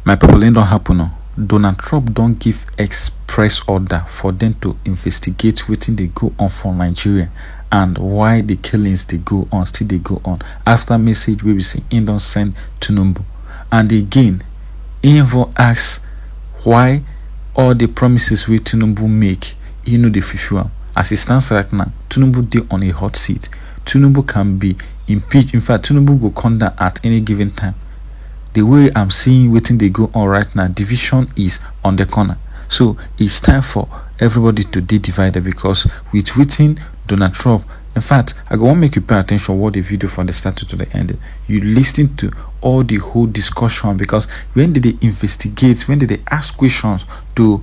My people, it don't happen. No. Donald Trump don't give express order for them to investigate wetin they go on for Nigeria and why the killings they go on, still they go on. After message we say he don't send Tinubu. And again, he even asks why all the promises we Tinubu make, he know the fulfill. As it stands right now, Tinubu dey on a hot seat. Tinubu can be impeached. In fact, Tinubu go come down at any given time. The way I'm seeing wetin they go on right now, division is on the corner. So it's time for everybody to be divided, because with wetin Donald Trump, in fact, I go want make you pay attention what the video from the start to the end. You listen to all the whole discussion, because when did they investigate, when did they ask questions to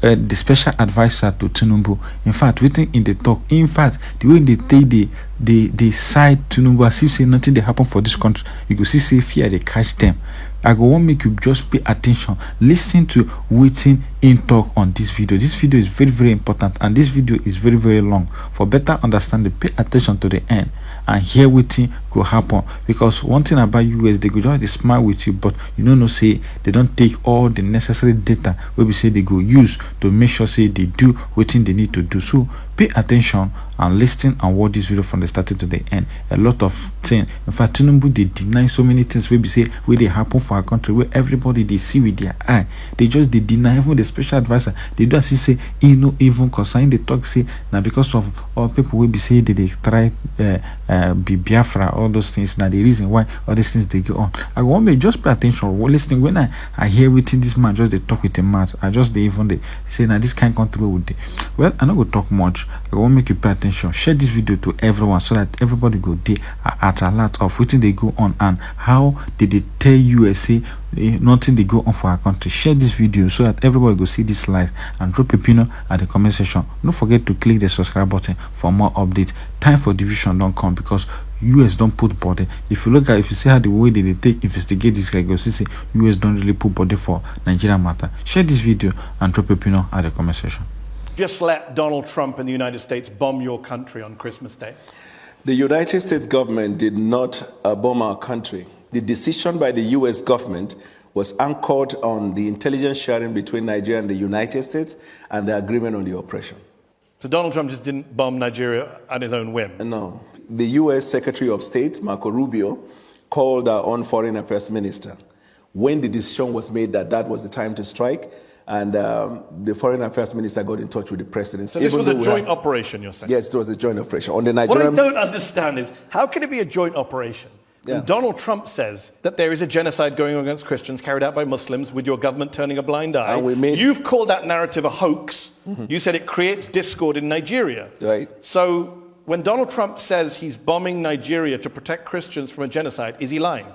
the special advisor to Tinubu. In fact, written in the talk, in fact, the way they take they side Tinubu as if say nothing they happen for this country, you go see say fear they catch them. I go want make you just pay attention, listen to waiting in talk on this video. This video is very, very important, and this video is very, very long. For better understanding, pay attention to the end and hear wetin go happen. Because one thing about US, they go just dey smile with you, but you know say they don't take all the necessary data where we say they go use to make sure say they do wetin they need to do. So pay attention and listen and watch this video from the start to the end. A lot of things. In fact, Tinubu they deny so many things where we say where they happen for our country, where everybody they see with their eye. They just they deny. Even the special advisor, they do as he say he no even concern. They talk say now because of all people will be say that they try be Biafra, all those things. Now the reason why all these things they go on. I want me just pay attention. While listening, when I hear within this man just they talk with a mouth, I just they even they say now this kind of country would they. Well, I not go talk much. I want make you pay attention. Share this video to everyone so that everybody go there at a lot of what they go on and how did they tell USA nothing they go on for our country. Share this video so that everybody go see this live and drop a opinion at the comment section. Don't forget to click the subscribe button for more updates. Time for division don't come, because US don't put body. If you see how the way they take investigate this guy, go see US don't really put body for Nigeria matter. Share this video and drop a opinion at the comment section. Just let Donald Trump and the United States bomb your country on Christmas Day. The United States government did not bomb our country. The decision by the US government was anchored on the intelligence sharing between Nigeria and the United States and the agreement on the operation. So Donald Trump just didn't bomb Nigeria at his own whim? No. The US Secretary of State, Marco Rubio, called our own foreign affairs minister when the decision was made that that was the time to strike. And the foreign affairs minister got in touch with the president. So this was a joint operation, you're saying? Yes, it was a joint operation. On the Nigerian... What I don't understand is, how can it be a joint operation? Yeah. When Donald Trump says that there is a genocide going on against Christians carried out by Muslims with your government turning a blind eye. You've called that narrative a hoax. Mm-hmm. You said it creates discord in Nigeria. Right. So when Donald Trump says he's bombing Nigeria to protect Christians from a genocide, is he lying?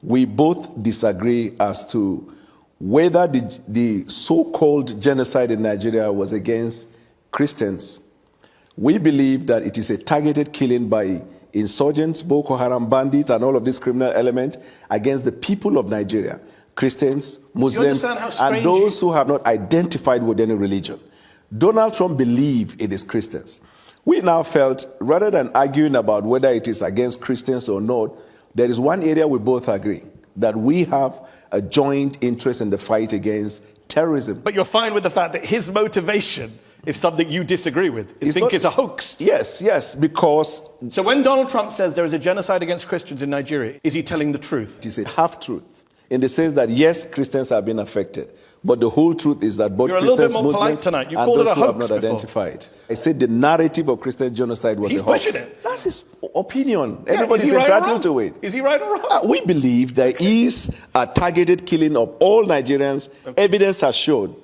We both disagree as to whether the so-called genocide in Nigeria was against Christians. We believe that it is a targeted killing by insurgents, Boko Haram bandits, and all of these criminal elements against the people of Nigeria, Christians, Muslims, and those who have not identified with any religion. Donald Trump believed it is Christians. We now felt, rather than arguing about whether it is against Christians or not, there is one area we both agree, that we have a joint interest in the fight against terrorism. But you're fine with the fact that his motivation is something you disagree with. You think it's a hoax? Yes, because... So when Donald Trump says there is a genocide against Christians in Nigeria, is he telling the truth? It is a half-truth, in the sense that, yes, Christians have been affected, but the whole truth is that both Christians, Muslims, and those who have not identified. I said the narrative of Christian genocide was a hoax. He's pushing it. That's his opinion. Everybody's entitled to it. Is he right or wrong? We believe there is a targeted killing of all Nigerians. Okay. Evidence has shown.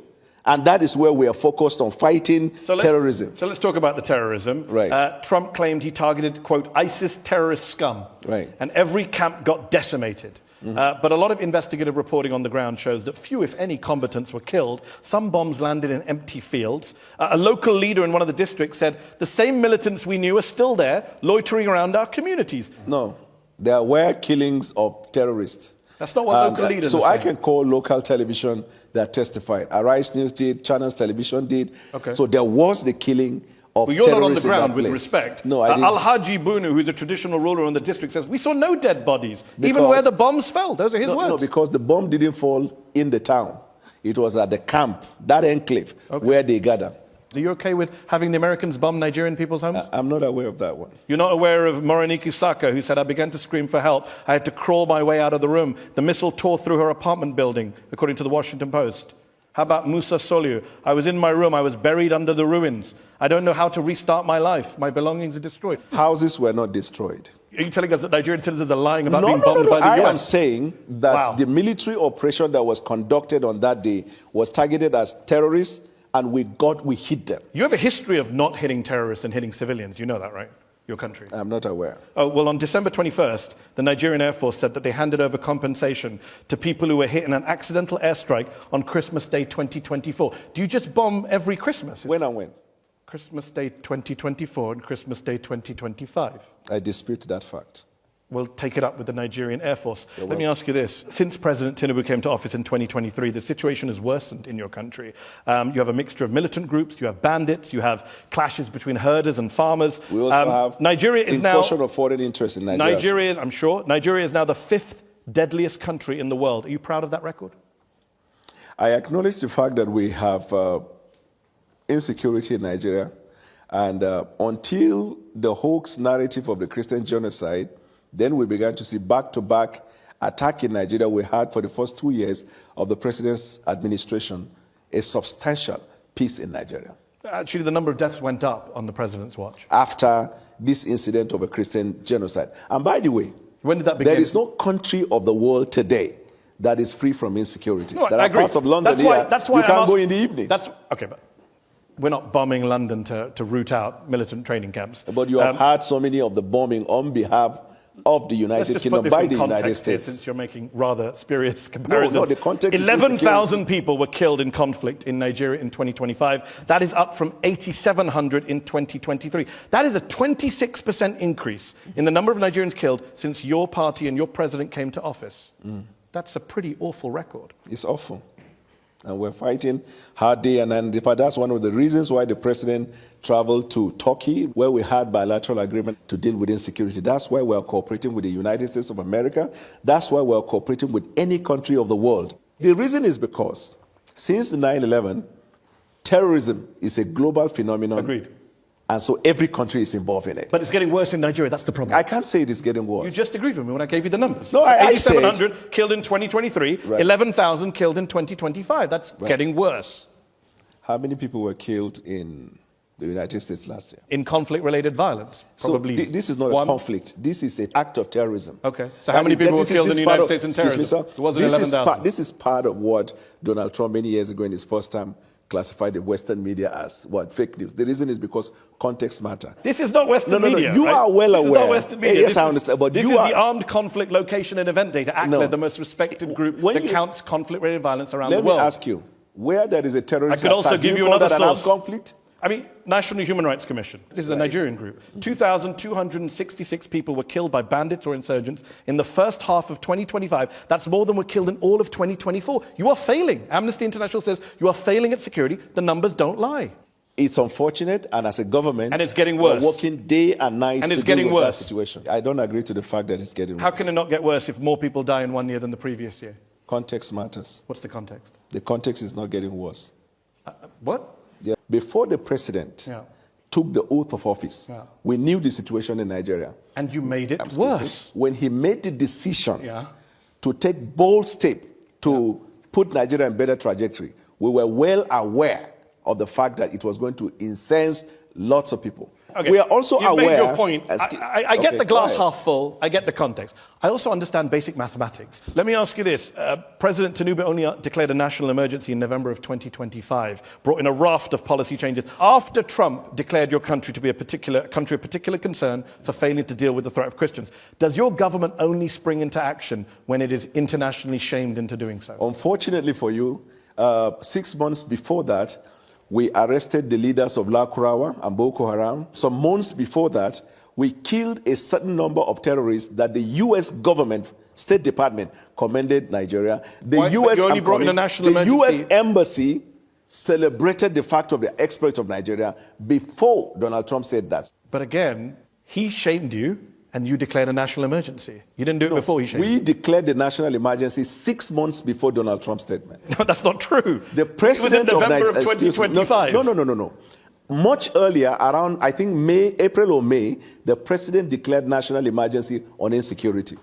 And that is where we are focused on fighting terrorism. So let's talk about the terrorism. Right. Trump claimed he targeted, quote, ISIS terrorist scum. Right. And every camp got decimated. Mm-hmm. But a lot of investigative reporting on the ground shows that few, if any, combatants were killed. Some bombs landed in empty fields. A local leader in one of the districts said, the same militants we knew are still there, loitering around our communities. No, there were killings of terrorists. That's not what local leaders are saying. So I can call local television that testified. Arise News did, Channels Television did. Okay. So there was the killing of Well, you're not on the terrorists in that ground with place. respect. No, I didn't. Al-Haji Bunu, who's a traditional ruler in the district, says, we saw no dead bodies, even where the bombs fell. Those are his words. No, because the bomb didn't fall in the town. It was at the camp, that enclave, where they gather. Are you okay with having the Americans bomb Nigerian people's homes? I'm not aware of that one. You're not aware of Morenike Saka, who said, I began to scream for help. I had to crawl my way out of the room. The missile tore through her apartment building, according to the Washington Post. How about Musa Soliu? I was in my room. I was buried under the ruins. I don't know how to restart my life. My belongings are destroyed. Houses were not destroyed. Are you telling us that Nigerian citizens are lying about being bombed by the US? I am saying that the military operation that was conducted on that day was targeted as terrorists, and we hit them. You have a history of not hitting terrorists and hitting civilians. You know that, right? Your country. I'm not aware. Oh, well, on December 21st, the Nigerian Air Force said that they handed over compensation to people who were hit in an accidental airstrike on Christmas Day 2024. Do you just bomb every Christmas? When and when? Christmas Day 2024 and Christmas Day 2025. I dispute that fact. We'll take it up with the Nigerian Air Force. Let me ask you this. Since President Tinubu came to office in 2023, the situation has worsened in your country. You have a mixture of militant groups, you have bandits, you have clashes between herders and farmers. We also have Nigeria is now incursion of foreign interest in Nigeria. Nigeria is now the 5th deadliest country in the world. Are you proud of that record? I acknowledge the fact that we have insecurity in Nigeria, and until the hoax narrative of the Christian genocide, then we began to see back-to-back attack in Nigeria. We had, for the first 2 years of the president's administration, a substantial peace in Nigeria. Actually, the number of deaths went up on the president's watch. After this incident of a Christian genocide. And by the way, when did that begin? There is no country of the world today that is free from insecurity. No, there I are agree. parts of London that's why you can't go in the evening. Okay, but we're not bombing London to root out militant training camps. But you have had so many of the bombing on behalf of the United Kingdom by the United States. Since you're making rather spurious comparisons. No, the context is 11,000 people were killed in conflict in Nigeria in 2025. That is up from 8,700 in 2023. That is a 26% increase in the number of Nigerians killed since your party and your president came to office. That's a pretty awful record. It's awful. And we're fighting hard day and night. That's one of the reasons why the president traveled to Turkey, where we had bilateral agreement to deal with insecurity. That's why we're cooperating with the United States of America. That's why we're cooperating with any country of the world. The reason is because since 9/11, terrorism is a global phenomenon. Agreed. And so every country is involved in it. But it's getting worse in Nigeria. That's the problem. I can't say it is getting worse. You just agreed with me when I gave you the numbers. No, I said 8,700 killed in 2023, right. 11,000 killed in 2025. That's getting worse. How many people were killed in the United States last year? In conflict-related violence, probably. So this is not a conflict. This is an act of terrorism. Okay. So how many people were killed in the United States in terrorism? Excuse me, sir. It wasn't 11,000. This is part of what Donald Trump many years ago in his first term classified the Western media as fake news. The reason is because context matters. This is not Western media. You are well aware. This is not Western media. Yes, I understand. But this is the Armed Conflict Location and Event Data, ACLED, the most respected group that counts conflict-related violence around the world. Let me ask you, where there is a terrorist attack, also give you another source. An armed conflict? I mean, National Human Rights Commission. This is a Nigerian group. 2,266 people were killed by bandits or insurgents in the first half of 2025. That's more than were killed in all of 2024. You are failing. Amnesty International says you are failing at security. The numbers don't lie. It's unfortunate, and as a government, and it's getting worse. We're working day and night and it's to getting deal with worse. That situation. I don't agree to the fact that it's getting worse. How can it not get worse if more people die in 1 year than the previous year? Context matters. What's the context? The context is not getting worse. What? Yeah. Before the president took the oath of office, we knew the situation in Nigeria. And you made it worse. When he made the decision to take bold step to put Nigeria in better trajectory, we were well aware of the fact that it was going to incense lots of people. Okay. We are also aware... Made your point. I get the glass half full. I get the context. I also understand basic mathematics. Let me ask you this. President Tinubu only declared a national emergency in November of 2025, brought in a raft of policy changes after Trump declared your country to be a country of particular concern for failing to deal with the threat of Christians. Does your government only spring into action when it is internationally shamed into doing so? Unfortunately for you, 6 months before that, we arrested the leaders of La Kurawa and Boko Haram. Some months before that, we killed a certain number of terrorists that the U.S. government, State Department, commended Nigeria. The U.S. You only brought in a national emergency. U.S. Embassy celebrated the fact of the exploit of Nigeria before Donald Trump said that. But again, he shamed you and you declared a national emergency. You didn't do it before he shamed you. We declared the national emergency 6 months before Donald Trump's statement. No, that's not true. The president it was in November of of 2025. No. Much earlier, around, I think, April or May, the president declared national emergency on insecurity.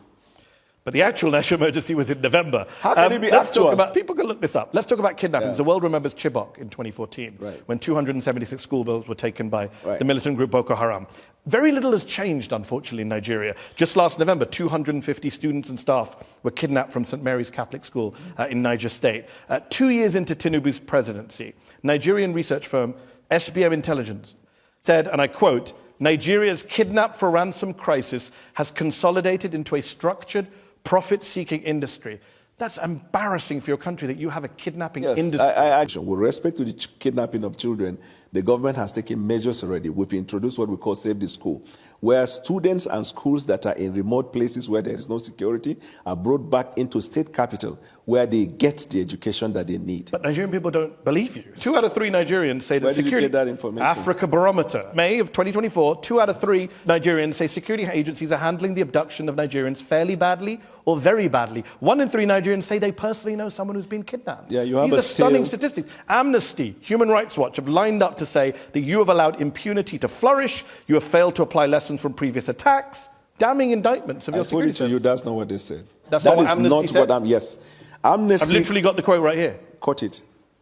But the actual national emergency was in November. How can it be let's actual? talk about, people can look this up. Let's talk about kidnappings. The world remembers Chibok in 2014, when 276 schoolgirls were taken by the militant group Boko Haram. Very little has changed, unfortunately, in Nigeria. Just last November, 250 students and staff were kidnapped from St. Mary's Catholic School in Niger State. 2 years into Tinubu's presidency, Nigerian research firm SBM Intelligence said, and I quote, "Nigeria's kidnap for ransom crisis has consolidated into a structured, profit-seeking industry." That's embarrassing for your country that you have a kidnapping industry. With respect to the kidnapping of children, the government has taken measures already. We've introduced what we call Save the School, where students and schools that are in remote places where there is no security are brought back into state capital where they get the education that they need. But Nigerian people don't believe you. 2 out of 3 Nigerians say that Where did security... you get that information? Africa Barometer. May of 2024, 2 out of 3 Nigerians say security agencies are handling the abduction of Nigerians fairly badly or very badly. 1 in 3 Nigerians say they personally know someone who's been kidnapped. Yeah, you have These are stunning statistics. Amnesty, Human Rights Watch have lined up to say that you have allowed impunity to flourish, you have failed to apply lessons from previous attacks, damning indictments of your security service. I put it to you, that's not what they said. That's not what Amnesty said? Yes. Amnesty... I've literally got the quote right here. Quote it.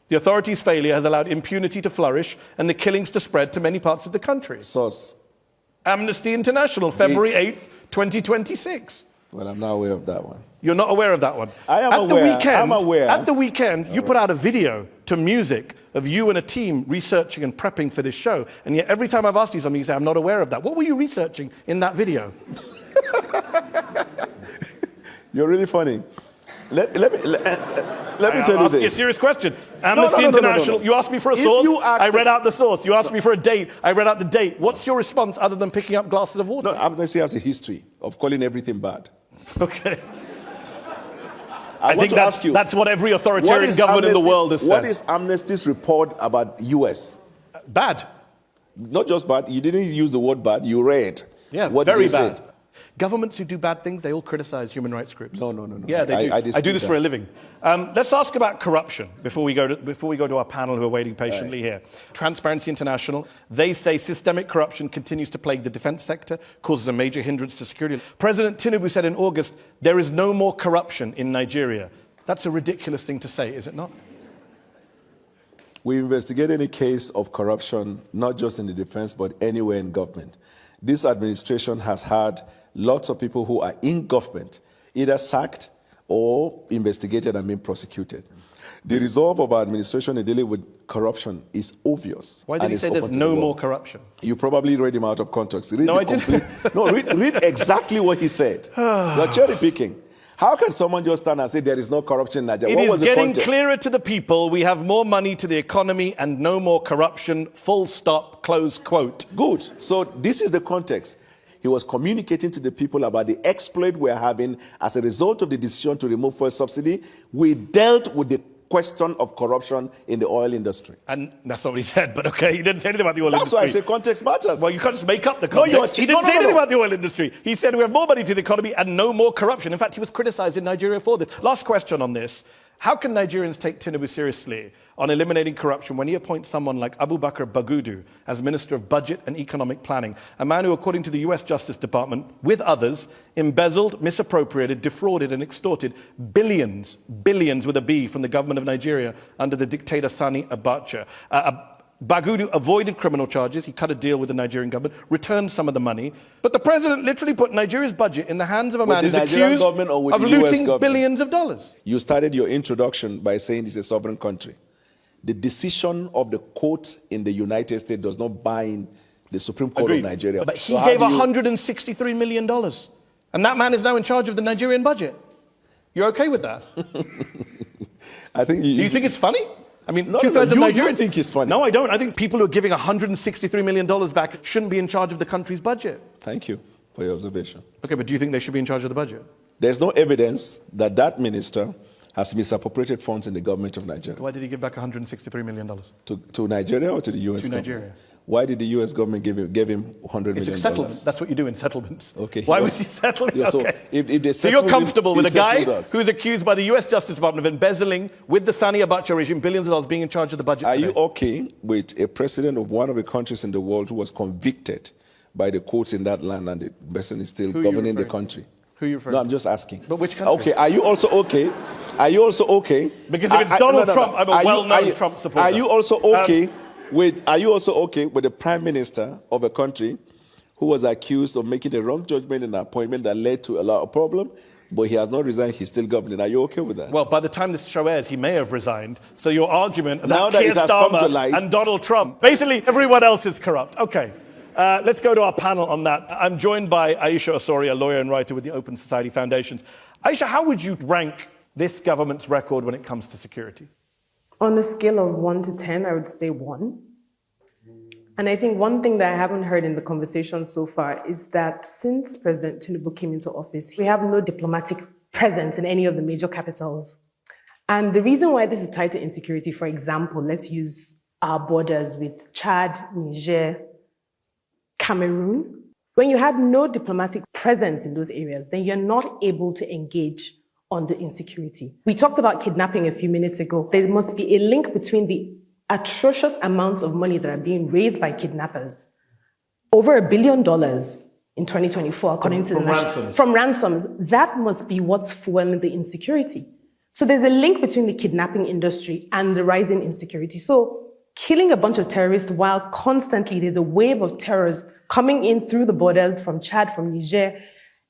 The authorities' failure has allowed impunity to flourish and the killings to spread to many parts of the country. Source. Amnesty International, February 8th, 2026. Well, I'm not aware of that one. You're not aware of that one? I am aware. I'm aware. At the weekend, you put out a video to music of you and a team researching and prepping for this show. And yet every time I've asked you something, you say, I'm not aware of that. What were you researching in that video? You're really funny. Let me tell you this. I'll ask you a serious question. Amnesty International, you asked me for a source, I read out the source. You asked me for a date, I read out the date. What's your response other than picking up glasses of water? No, Amnesty has a history of calling everything bad. Okay. I think that's what every authoritarian government in the world has said. What is Amnesty's report about US? Bad. Not just bad. You didn't use the word bad. You read. Yeah, what very did they bad. say? Governments who do bad things, they all criticize human rights groups. No. Yeah, they do. I do this for a living. Let's ask about corruption before we go to our panel who are waiting patiently here. Transparency International, they say systemic corruption continues to plague the defense sector, causes a major hindrance to security. President Tinubu said in August, there is no more corruption in Nigeria. That's a ridiculous thing to say, is it not? We investigate any case of corruption, not just in the defense, but anywhere in government. This administration has had lots of people who are in government, either sacked or investigated and being prosecuted. The resolve of our administration in dealing with corruption is obvious. Why did he say there's no more corruption? You probably read him out of context. No, I didn't. No, read exactly what he said. You're cherry picking. How can someone just stand and say there is no corruption in Nigeria? It is getting clearer to the people. We have more money to the economy and no more corruption. Full stop, close quote. Good. So this is the context. He was communicating to the people about the exploit we're having as a result of the decision to remove fuel subsidy. We dealt with the question of corruption in the oil industry. And that's not what he said, but okay, he didn't say anything about the oil industry. That's why I say context matters. Well, you can't just make up the context. He didn't say anything about the oil industry. He said we have more money to the economy and no more corruption. In fact, he was criticized in Nigeria for this. Last question on this. How can Nigerians take Tinubu seriously on eliminating corruption when he appoints someone like Abubakar Bagudu as Minister of Budget and Economic Planning, a man who, according to the US Justice Department, with others, embezzled, misappropriated, defrauded and extorted billions with a B from the government of Nigeria under the dictator Sani Abacha. Bagudu avoided criminal charges. He cut a deal with the Nigerian government, returned some of the money. But the president literally put Nigeria's budget in the hands of a man who's accused of looting billions of dollars. You started your introduction by saying it's a sovereign country. The decision of the court in the United States does not bind the Supreme Court of Nigeria. But he gave $163 million. And that man is now in charge of the Nigerian budget. You're okay with that? Do you think it's funny? I mean, no, two-thirds of Nigerians... You think it's funny. No, I don't. I think people who are giving $163 million back shouldn't be in charge of the country's budget. Thank you for your observation. Okay, but do you think they should be in charge of the budget? There's no evidence that that minister has misappropriated funds in the government of Nigeria. Why did he give back $163 million? To Nigeria or to the U.S. To government? Nigeria. Why did the U.S. government give him $100 million? It's a settlement. That's what you do in settlements. Okay. Why was he settling? Yeah, so okay. if they So you're comfortable with a guy us. who's accused by the U.S. Justice Department of embezzling with the Sani Abacha regime billions of dollars being in charge of the budget Are today? you okay with a president of one of the countries in the world who was convicted by the courts in that land and the person is still governing the country? Who are you referring No, to? I'm just asking. But which country? Okay, are you also okay? Are you also okay? Because if it's Donald Trump, I'm a well-known Trump supporter. Are you also okay with the prime minister of a country who was accused of making a wrong judgment in an appointment that led to a lot of problem, but he has not resigned, he's still governing? Are you okay with that? Well, by the time this show airs, he may have resigned. So your argument Now that that Keir it has come to Starmer light- and Donald Trump, basically everyone else is corrupt. Okay. Let's go to our panel on that. I'm joined by Aisha Osori, a lawyer and writer with the Open Society Foundations. Aisha, how would you rank this government's record when it comes to security? On a scale of 1 to 10, I would say 1. And I think one thing that I haven't heard in the conversation so far is that since President Tinubu came into office, we have no diplomatic presence in any of the major capitals. And the reason why this is tied to insecurity, for example, let's use our borders with Chad, Niger, Cameroon. When you have no diplomatic presence in those areas, then you're not able to engage on the insecurity. We talked about kidnapping a few minutes ago. There must be a link between the atrocious amounts of money that are being raised by kidnappers. Over $1 billion in 2024, according to the ransoms. From ransoms. That must be what's fueling the insecurity. So there's a link between the kidnapping industry and the rising insecurity. So killing a bunch of terrorists while constantly there's a wave of terrorists coming in through the borders from Chad, from Niger.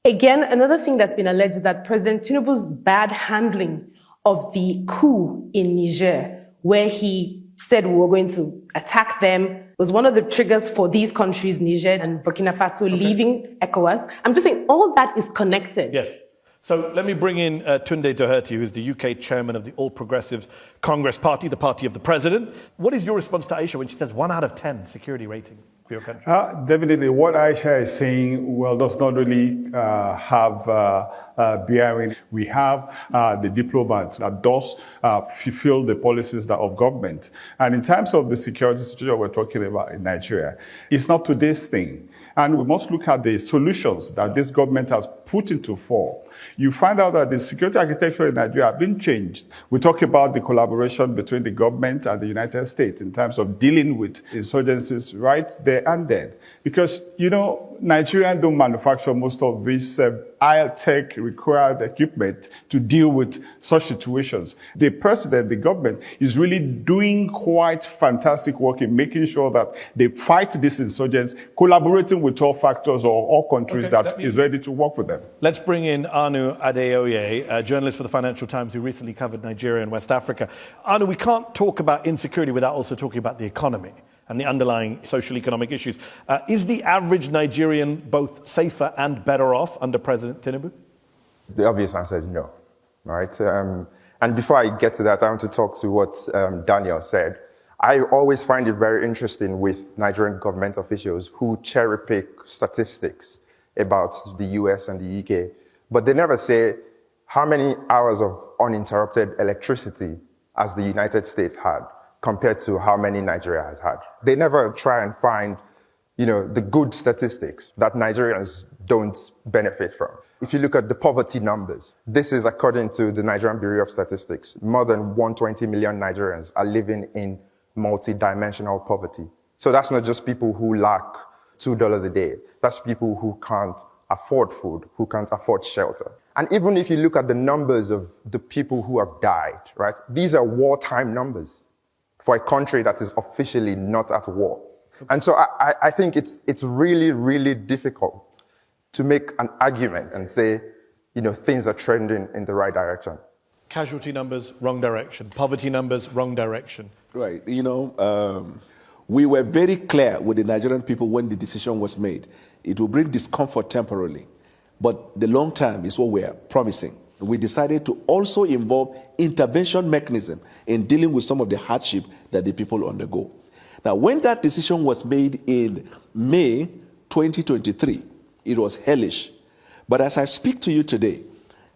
Again, another thing that's been alleged is that President Tinubu's bad handling of the coup in Niger, where he said we were going to attack them, was one of the triggers for these countries, Niger and Burkina Faso, leaving ECOWAS. I'm just saying all that is connected. Yes. So let me bring in Tunde Doherty, who's the UK chairman of the All Progressives Congress Party, the party of the president. What is your response to Aisha when she says 1 out of 10 security rating for your country? Definitely, what Aisha is saying, does not really have bearing. We have the diplomat that does fulfill the policies of government. And in terms of the security situation we're talking about in Nigeria, it's not today's thing. And we must look at the solutions that this government has put into force. You find out that the security architecture in Nigeria has been changed. We talk about the collaboration between the government and the United States in terms of dealing with insurgencies right there and then. Because, Nigerians don't manufacture most of this high-tech required equipment to deal with such situations. The president, the government, is really doing quite fantastic work in making sure that they fight these insurgents, collaborating with all factors or all countries that is ready to work with them. Let's bring in Anu Adeoye, a journalist for the Financial Times who recently covered Nigeria and West Africa. Anu, we can't talk about insecurity without also talking about the economy and the underlying social economic issues. Is the average Nigerian both safer and better off under President Tinubu? The obvious answer is no, right? And before I get to that, I want to talk to what Daniel said. I always find it very interesting with Nigerian government officials who cherry pick statistics about the US and the UK, but they never say how many hours of uninterrupted electricity has the United States had compared to how many Nigeria has had. They never try and find, the good statistics that Nigerians don't benefit from. If you look at the poverty numbers, this is according to the Nigerian Bureau of Statistics. More than 120 million Nigerians are living in multi-dimensional poverty. So that's not just people who lack $2 a day. That's people who can't afford food, who can't afford shelter. And even if you look at the numbers of the people who have died, right? These are wartime numbers for a country that is officially not at war. And so I think it's really, really difficult to make an argument and say, things are trending in the right direction. Casualty numbers, wrong direction. Poverty numbers, wrong direction. Right. We were very clear with the Nigerian people when the decision was made. It will bring discomfort temporarily, but the long term is what we are promising. We decided to also involve intervention mechanism in dealing with some of the hardship that the people undergo. Now, when that decision was made in May 2023, it was hellish. But as I speak to you today,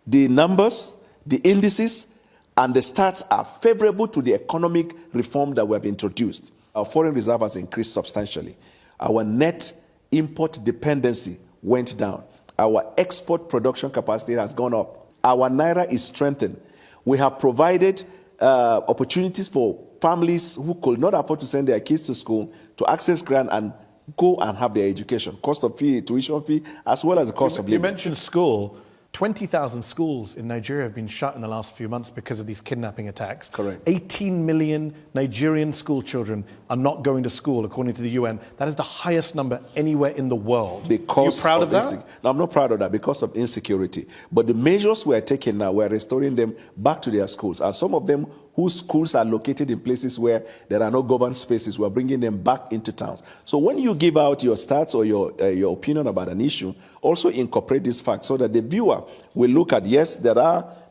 the numbers, the indices And the stats are favorable to the economic reform that we have introduced. Our foreign reserve has increased substantially. Our net import dependency went down. Our export production capacity has gone up. Our naira is strengthened. We have provided opportunities for families who could not afford to send their kids to school to access grant and go and have their education, cost of fee, tuition fee, as well as the cost of living. You mentioned school. 20,000 schools in Nigeria have been shut in the last few months because of these kidnapping attacks. Correct. 18 million Nigerian school children are not going to school, according to the UN. That is the highest number anywhere in the world. Because are you proud of that? No, I'm not proud of that because of insecurity. But the measures we're taking now, we're restoring them back to their schools. And some of them whose schools are located in places where there are no governed spaces, we're bringing them back into towns. So when you give out your stats or your opinion about an issue, also incorporate this fact so that the viewer will look at, yes, there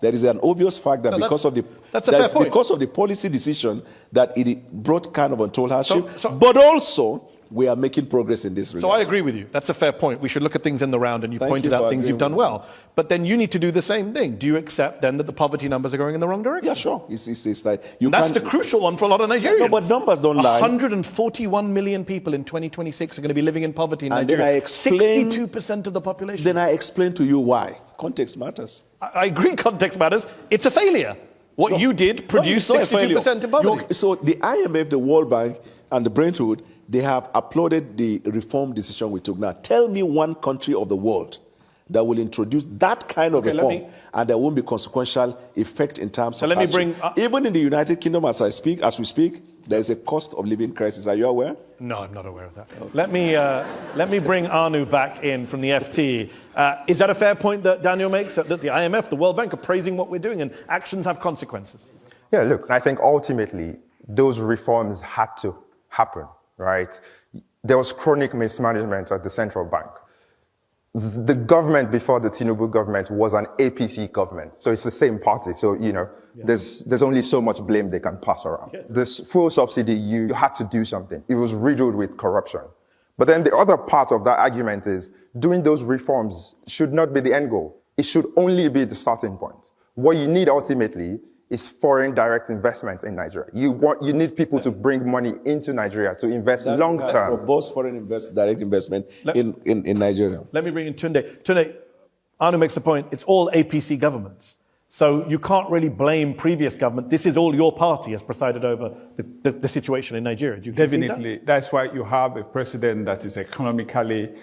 is an obvious fact that because of the policy decision that it brought kind of untold hardship, but also we are making progress in this regard. So I agree with you. That's a fair point. We should look at things in the round, and you pointed out things you've done well. But then you need to do the same thing. Do you accept then that the poverty numbers are going in the wrong direction? Yeah, sure. It's like that's the crucial one for a lot of Nigerians. No, but numbers don't lie. 141 million people in 2026 are going to be living in poverty in Nigeria. Then I explain, 62% of the population. Then I explain to you why. Context matters. I agree context matters. It's a failure. What you did produced 62% in poverty. So the IMF, the World Bank, and the Brentwood, they have applauded the reform decision we took. Now, tell me one country of the world that will introduce that kind of reform and there won't be consequential effect in terms of hardship. Even in the United Kingdom, as we speak, there is a cost of living crisis. Are you aware? No, I'm not aware of that. Okay. Let me bring Anu back in from the FT. Is that a fair point that Daniel makes, that the IMF, the World Bank are praising what we're doing and actions have consequences? Yeah, look, I think ultimately those reforms had to happen. Right? There was chronic mismanagement at the central bank. The government before the Tinubu government was an APC government. So it's the same party. So, there's only so much blame they can pass around. Yes. This full subsidy, you had to do something. It was riddled with corruption. But then the other part of that argument is doing those reforms should not be the end goal. It should only be the starting point. What you need ultimately is foreign direct investment in Nigeria. You need people to bring money into Nigeria to invest long term. Robust foreign direct investment in Nigeria. Let me bring in Tunde. Tunde, Anu makes the point, it's all APC governments. So you can't really blame previous government. This is all your party has presided over the situation in Nigeria. Do you Definitely. That? That's why you have a president that is economically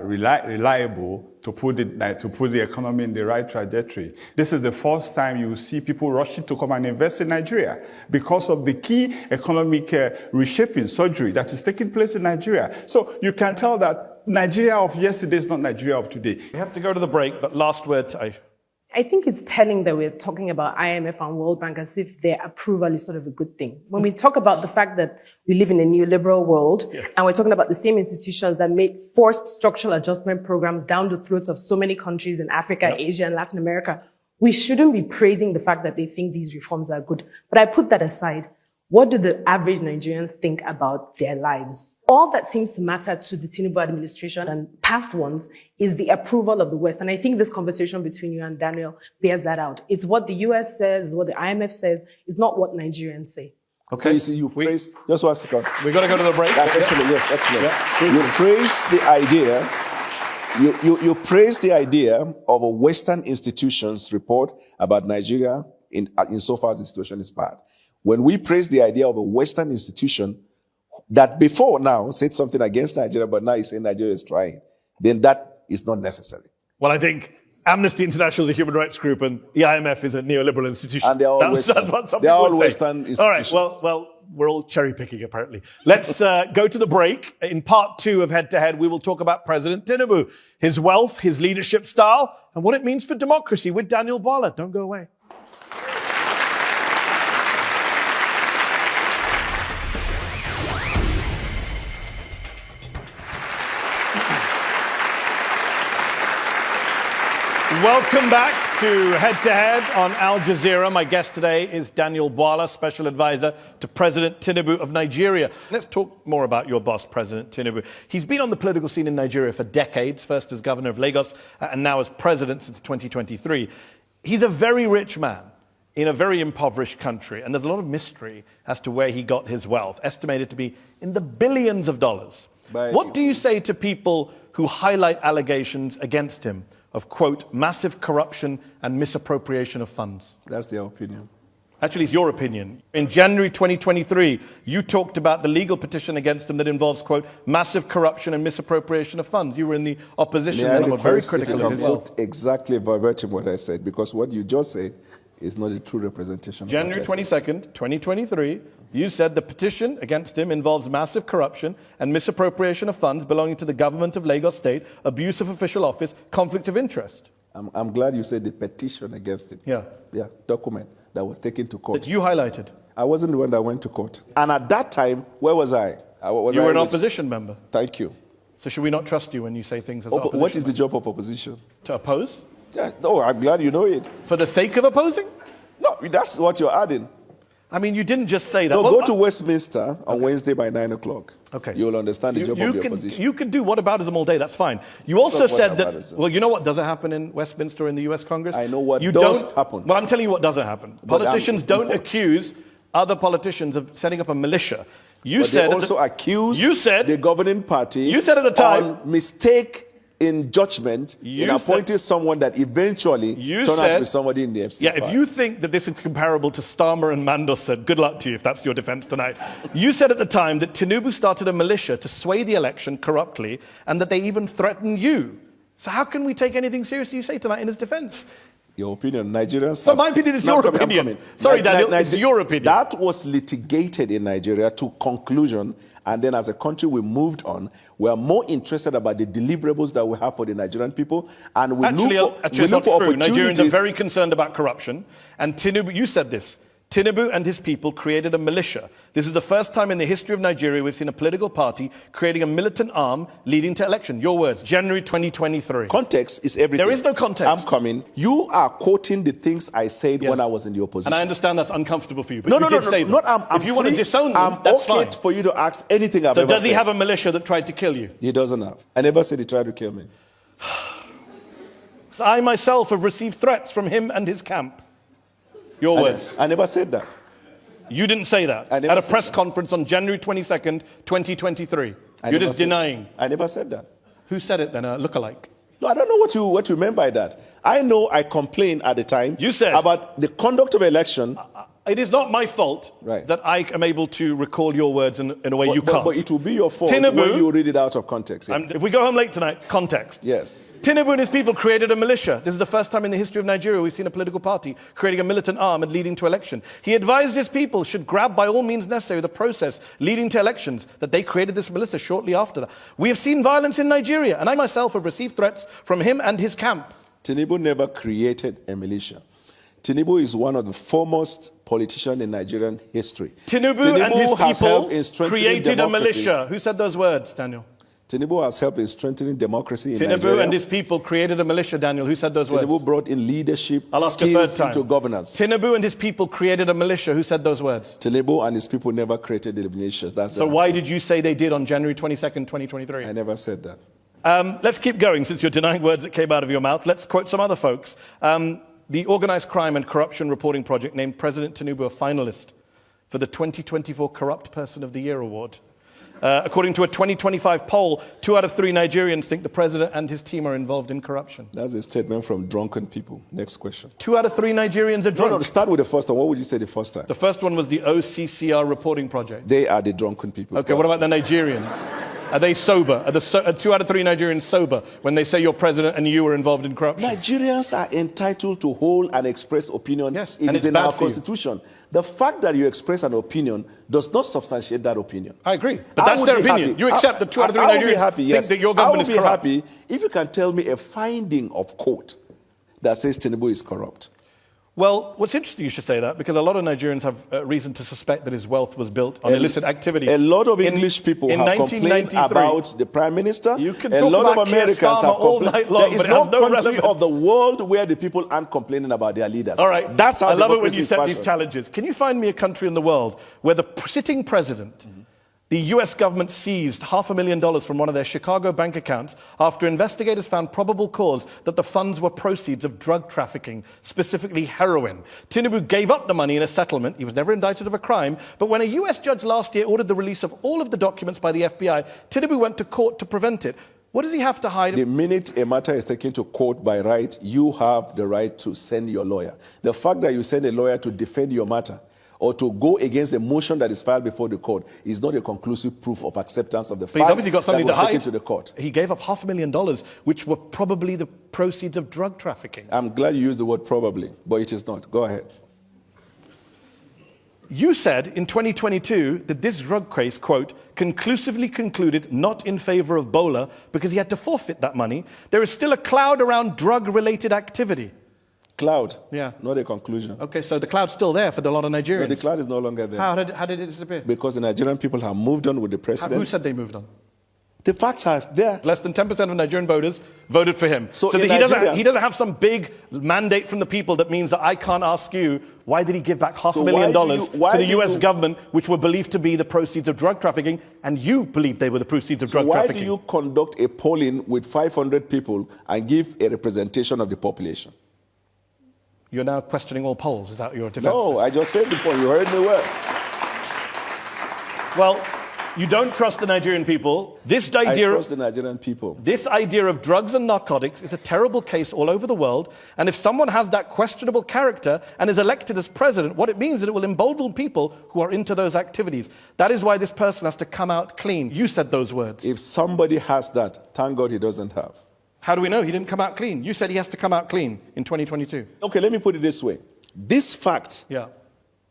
reliable to put the economy in the right trajectory. This is the first time you see people rushing to come and invest in Nigeria because of the key economic reshaping surgery that is taking place in Nigeria. So you can tell that Nigeria of yesterday is not Nigeria of today. We have to go to the break, but last word to Aisha. I think it's telling that we're talking about IMF and World Bank as if their approval is sort of a good thing. When we talk about the fact that we live in a neoliberal world, and we're talking about the same institutions that made forced structural adjustment programs down the throats of so many countries in Africa, Asia, and Latin America, we shouldn't be praising the fact that they think these reforms are good. But I put that aside. What do the average Nigerians think about their lives? All that seems to matter to the Tinubu administration and past ones is the approval of the West. And I think this conversation between you and Daniel bears that out. It's what the US says, it's what the IMF says, it's not what Nigerians say. Okay. So you see, you praise, just 1 second. We've got to go to the break. That's excellent, yes, excellent. Yeah. You praise the idea, you praise the idea of a Western institutions report about Nigeria insofar as the situation is bad. When we praise the idea of a Western institution that before now said something against Nigeria, but now is saying Nigeria is trying, then that is not necessary. Well, I think Amnesty International is a human rights group and the IMF is a neoliberal institution. And they're all Western. They're all Western institutions. All right, well, we're all cherry picking apparently. Let's go to the break. In part 2 of Head to Head, we will talk about President Tinubu, his wealth, his leadership style, and what it means for democracy with Daniel Bwala. Don't go away. Welcome back to Head on Al Jazeera. My guest today is Daniel Bwala, Special Advisor to President Tinubu of Nigeria. Let's talk more about your boss, President Tinubu. He's been on the political scene in Nigeria for decades, first as governor of Lagos and now as president since 2023. He's a very rich man in a very impoverished country, and there's a lot of mystery as to where he got his wealth, estimated to be in the billions of dollars. What do you say to people who highlight allegations against him of, quote, massive corruption and misappropriation of funds? That's their opinion. Actually, it's your opinion. In January 2023, you talked about the legal petition against him that involves, quote, massive corruption and misappropriation of funds. You were in the opposition and were very critical of his wealth. Exactly verbatim what I said, because what you just said is not a true representation. January 22nd, 2023, you said the petition against him involves massive corruption and misappropriation of funds belonging to the government of Lagos State, abuse of official office, conflict of interest. I'm glad you said the petition against him. Yeah. Yeah, document that was taken to court. That you highlighted. I wasn't the one that went to court. And at that time, where was I? You were an opposition member. Thank you. So should we not trust you when you say things as opposition? What is the job of opposition? To oppose? Yeah, no, I'm glad you know it. For the sake of opposing? No, that's what you're adding. I mean, you didn't just say that. No, go to Westminster on Wednesday by 9 o'clock. Okay. You'll understand the job of the opposition. You can do whataboutism all day, that's fine. You also said that, well, you know what doesn't happen in Westminster in the US Congress? I know what does happen. Well, I'm telling you what doesn't happen. Politicians don't accuse other politicians of setting up a militia. They also accuse the governing party you said at the time, on mistake in judgment in appointing someone that eventually turned out to be somebody in the FC. Yeah, if you think that this is comparable to Starmer and Mandos said, good luck to you if that's your defense tonight. You said at the time that Tinubu started a militia to sway the election corruptly and that they even threatened you. So how can we take anything seriously you say tonight in his defense? Your opinion, Nigerians. So my opinion is your opinion. Sorry, Daniel, it's your opinion. That was litigated in Nigeria to conclusion, and then as a country we moved on. We are more interested about the deliverables that we have for the Nigerian people, and we look for opportunities. Nigerians are very concerned about corruption, and Tinubu, you said this, Tinubu and his people created a militia. This is the first time in the history of Nigeria we've seen a political party creating a militant arm leading to election. Your words, January 2023. Context is everything. There is no context. I'm coming. You are quoting the things I said when I was in the opposition. And I understand that's uncomfortable for you, but you did say them. If you want to disown them, that's fine. For you to ask anything I've ever said. So does he have a militia that tried to kill you? He doesn't have. I never said he tried to kill me. I myself have received threats from him and his camp. Your words. I never said that. You didn't say that at a press conference on January 22nd, 2023. You're just denying. I never said that. Who said it then? A lookalike? No, I don't know what you meant by that. I know I complained at the time about the conduct of election. It is not my fault that I am able to recall your words in a way you can't. But it will be your fault when you read it out of context. Yeah. If we go home late tonight, context. Yes. Tinubu and his people created a militia. This is the first time in the history of Nigeria we've seen a political party creating a militant arm and leading to election. He advised his people should grab by all means necessary the process leading to elections, that they created this militia shortly after that. We have seen violence in Nigeria, and I myself have received threats from him and his camp. Tinubu never created a militia. Tinubu is one of the foremost politicians in Nigerian history. Tinubu and his people created a militia. Who said those words, Daniel? Tinubu has helped in strengthening democracy in Nigeria. Tinubu and his people created a militia, Daniel. Who said those words? Tinubu brought in leadership skills into governance. Tinubu and his people created a militia. Who said those words? Tinubu and his people never created the militia. So why did you say they did on January 22nd, 2023? I never said that. Let's keep going since you're denying words that came out of your mouth. Let's quote some other folks. The Organized Crime and Corruption Reporting Project named President Tinubu a finalist for the 2024 Corrupt Person of the Year award. According to a 2025 poll, 2 out of 3 Nigerians think the president and his team are involved in corruption. That's a statement from drunken people. Next question. 2 out of 3 Nigerians are drunk. No, start with the first one. What would you say the first time? The first one was the OCCR reporting project. They are the drunken people. Okay, what about the Nigerians? Are they sober? Are 2 out of 3 Nigerians sober when they say your president and you were involved in corruption? Nigerians are entitled to hold and express opinion. Yes, it is in our constitution. The fact that you express an opinion does not substantiate that opinion. I agree, but that's their opinion. You accept that 2 out of 3 Nigerians think that your government is corrupt. I will be happy if you can tell me a finding of court that says Tinubu is corrupt. Well, what's interesting you should say that, because a lot of Nigerians have reason to suspect that his wealth was built on illicit activity. A lot of English people have complained about the Prime Minister. You can a lot of Americans have complained. There is no country of the world where the people aren't complaining about their leaders. All right. That's how I love it when you set these challenges. Can you find me a country in the world where the sitting president The US government seized $500,000 from one of their Chicago bank accounts after investigators found probable cause that the funds were proceeds of drug trafficking, specifically heroin. Tinubu gave up the money in a settlement. He was never indicted of a crime. But when a US judge last year ordered the release of all of the documents by the FBI, Tinubu went to court to prevent it. What does he have to hide? The minute a matter is taken to court by right, you have the right to send your lawyer. The fact that you send a lawyer to defend your matter or to go against a motion that is filed before the court is not a conclusive proof of acceptance of the fact But he's obviously got something that was to hide. taken to the court. He gave up $500,000, which were probably the proceeds of drug trafficking. I'm glad you used the word probably, but it is not. Go ahead. You said in 2022 that this drug case, quote, conclusively concluded not in favor of Bola because he had to forfeit that money. There is still a cloud around drug-related activity. Cloud. Yeah. Not a conclusion. Okay, so the cloud's still there for a lot of Nigerians. No, the cloud is no longer there. How did it disappear? Because the Nigerian people have moved on with the president. Who said they moved on? The facts are there. Less than 10% of Nigerian voters voted for him. So that in he doesn't have some big mandate from the people that means that I can't ask you, why did he give back $500,000 to the US government, which were believed to be the proceeds of drug trafficking, and you believed they were the proceeds of drug trafficking? Why do you conduct a polling with 500 people and give a representation of the population? You're now questioning all polls. Is that your defense? No, I just said the point. You heard me well. Well, you don't trust the Nigerian people. I trust the Nigerian people. This idea of drugs and narcotics is a terrible case all over the world. And if someone has that questionable character and is elected as president, what it means is that it will embolden people who are into those activities. That is why this person has to come out clean. You said those words. If somebody has that, thank God he doesn't have. How do we know he didn't come out clean? You said he has to come out clean in 2022. Okay, let me put it this way. This fact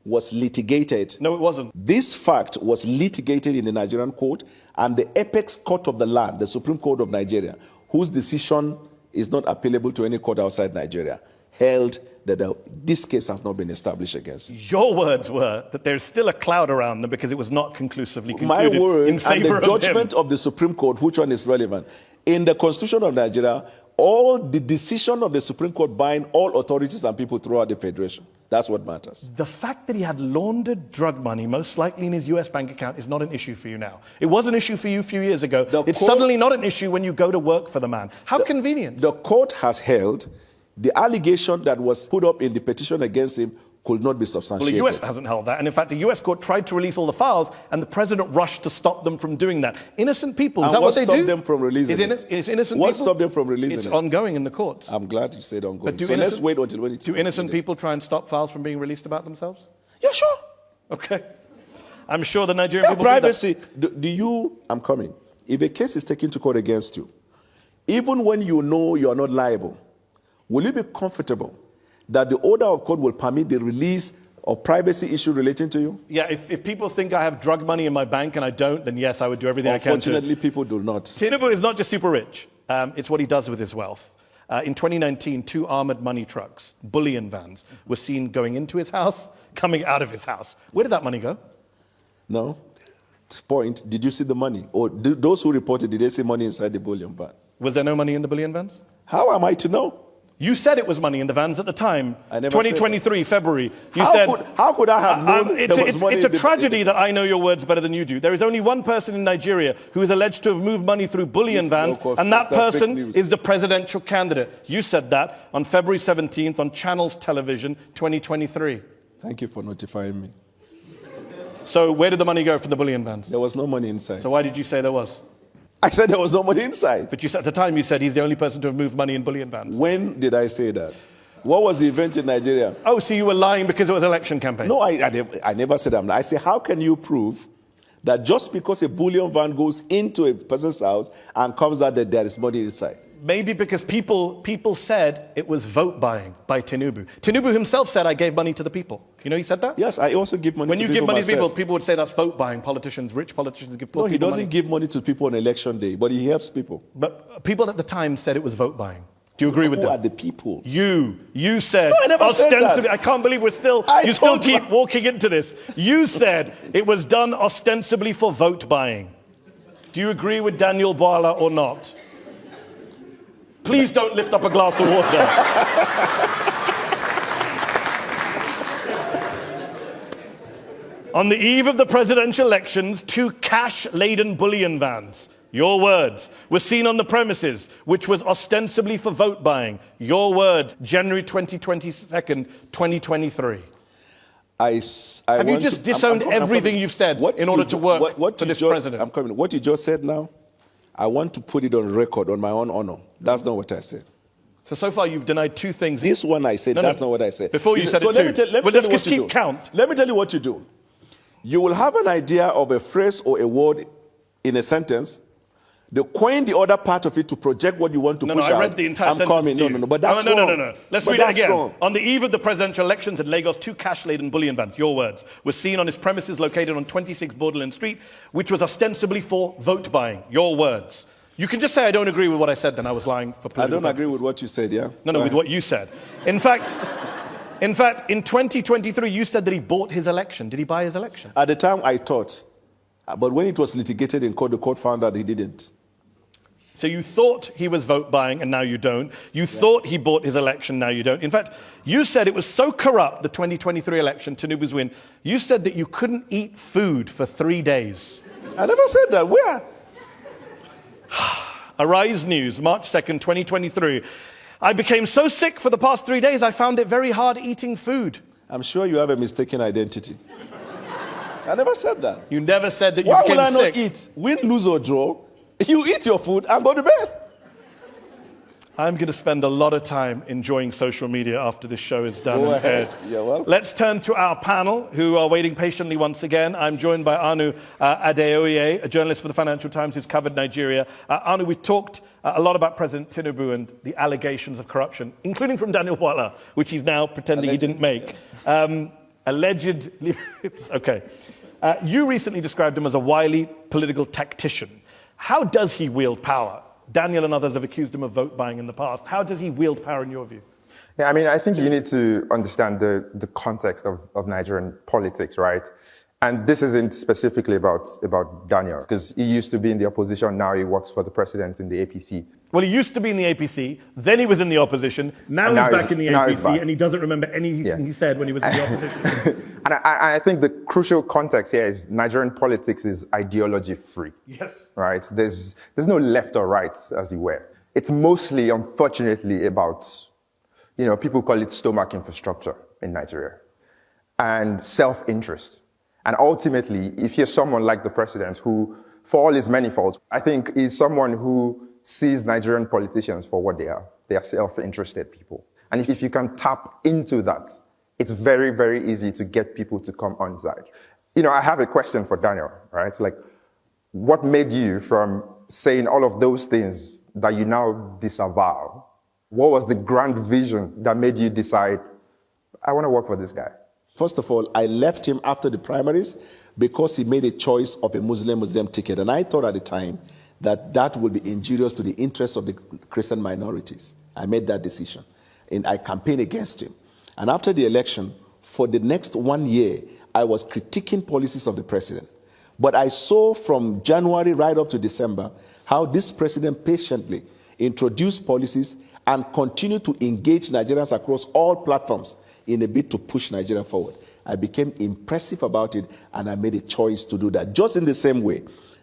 was litigated. No, it wasn't. This fact was litigated in the Nigerian court, and the apex court of the land, the Supreme Court of Nigeria, whose decision is not appealable to any court outside Nigeria, held that this case has not been established against him. Your words were that there's still a cloud around them because it was not conclusively concluded My word in favor and the judgment of the Supreme Court, which one is relevant? In the Constitution of Nigeria, all the decision of the Supreme Court bind all authorities and people throughout the Federation. That's what matters. The fact that he had laundered drug money, most likely in his US bank account, is not an issue for you now. It was an issue for you a few years ago. It's suddenly not an issue when you go to work for the man. How convenient. The court has held the allegation that was put up in the petition against him could not be substantiated. Well, the US hasn't held that. And in fact, the US court tried to release all the files, and the president rushed to stop them from doing that. Innocent people, is that what they do? What stopped them from releasing it? It's innocent What people? stopped them from releasing it? It's ongoing in the courts. I'm glad you said ongoing. But so let's wait until when it's... Do innocent people try and stop files from being released about themselves? Yeah, sure. Okay. I'm sure the Nigerian people privacy. Do you... I'm coming. If a case is taken to court against you, even when you know you are not liable, will you be comfortable that the order of court will permit the release of privacy issue relating to you? Yeah, if people think I have drug money in my bank and I don't, then yes, I would do everything I can to... Unfortunately, people do not. Tinubu is not just super rich. It's what he does with his wealth. In 2019, 2 armored money trucks, bullion vans, were seen going into his house, coming out of his house. Where did that money go? No. Point, did you see the money? Or those who reported, did they see money inside the bullion van? Was there no money in the bullion vans? How am I to know? You said it was money in the vans at the time. I never 2023, February. You how said... How could I have known it's there was money a tragedy that I know your words better than you do. There is only one person in Nigeria who is alleged to have moved money through bullion vans, and that person is the presidential candidate. You said that on February 17th on Channels Television, 2023. Thank you for notifying me. So where did the money go from the bullion vans? There was no money inside. So why did you say there was? I said there was no money inside. But you said, at the time you said he's the only person to have moved money in bullion vans. When did I say that? What was the event in Nigeria? Oh, so you were lying because it was an election campaign? No, I never said I'm lying. I say, how can you prove that just because a bullion van goes into a person's house and comes out that there is money inside? Maybe because people said it was vote buying by Tinubu. Tinubu himself said, I gave money to the people. You know he said that? Yes, I also give money to people When you give money myself. to people, people would say that's vote buying. Politicians, rich politicians give poor people money. No, he doesn't give money to people on election day, but he helps people. But people at the time said it was vote buying. Do you agree with that? Who are the people? You said, no, I never ostensibly, said that. I can't believe you still keep walking into this. You said it was done ostensibly for vote buying. Do you agree with Daniel Boala or not? Please don't lift up a glass of water. On the eve of the presidential elections, 2 cash-laden bullion vans, your words, were seen on the premises, which was ostensibly for vote buying. Your words, January 22nd, 2023. Have you just disowned everything you've said in order to work for this president? I'm coming. What you just said now, I want to put it on record, on my own honor. That's not what I said. So far you've denied 2 things. This one I said, that's not what I said. Before you said it too. Let me tell you what you do. Count. Let me tell you what you do. You will have an idea of a phrase or a word in a sentence. They coin the other part of it to project what you want to push out. I read the entire sentence to you. No, but that's wrong. No. Let's read it again. Wrong. On the eve of the presidential elections in Lagos, 2 cash-laden bullion vans, your words, were seen on his premises located on 26 Borderland Street, which was ostensibly for vote buying. Your words. You can just say I don't agree with what I said, then I was lying for political I don't purposes. agree with what you said, yeah? No, with what you said. In fact, in 2023, you said that he bought his election. Did he buy his election? At the time, I thought. But when it was litigated in court, the court found out he didn't. So you thought he was vote buying, and now you don't. You thought he bought his election, now you don't. In fact, you said it was so corrupt, the 2023 election, Tinubu's win, you said that you couldn't eat food for 3 days. I never said that. Where? Arise News, March 2nd, 2023. I became so sick for the past 3 days, I found it very hard eating food. I'm sure you have a mistaken identity. I never said that. You never said that you Why became will I sick. not eat? Win, lose, or draw. You eat your food and go to bed. I'm going to spend a lot of time enjoying social media after this show is done Go and aired. ahead. Yeah, well. Let's turn to our panel, who are waiting patiently once again. I'm joined by Anu Adeoye, a journalist for the Financial Times who's covered Nigeria. Anu, we've talked a lot about President Tinubu and the allegations of corruption, including from Daniel Wala, which he's now pretending he didn't make. Allegedly, okay. You recently described him as a wily political tactician. How does he wield power? Daniel and others have accused him of vote buying in the past. How does he wield power in your view? Yeah, I mean, I think you need to understand the context of Nigerian politics, right? And this isn't specifically about Daniel, because he used to be in the opposition, now he works for the president in the APC. Well, he used to be in the APC, then he was in the opposition, now he's back in the APC, and he doesn't remember anything he said when he was in the opposition. And I think the crucial context here is Nigerian politics is ideology-free. Yes. Right? There's no left or right, as it were. It's mostly, unfortunately, about, people call it stomach infrastructure in Nigeria, and self-interest. And ultimately, if you're someone like the president who, for all his many faults, I think is someone who sees Nigerian politicians for what they are. They are self-interested people. And if you can tap into that, it's very, very easy to get people to come on side. I have a question for Daniel, right? Like, what made you from saying all of those things that you now disavow? What was the grand vision that made you decide, I want to work for this guy? First of all, I left him after the primaries because he made a choice of a Muslim ticket. And I thought at the time that would be injurious to the interests of the Christian minorities. I made that decision. And I campaigned against him. And after the election, for the next 1 year, I was critiquing policies of the president. But I saw from January right up to December how this president patiently introduced policies and continued to engage Nigerians across all platforms in a bid to push Nigeria forward. I became impressive about it, and I made a choice to do that. Just in the same way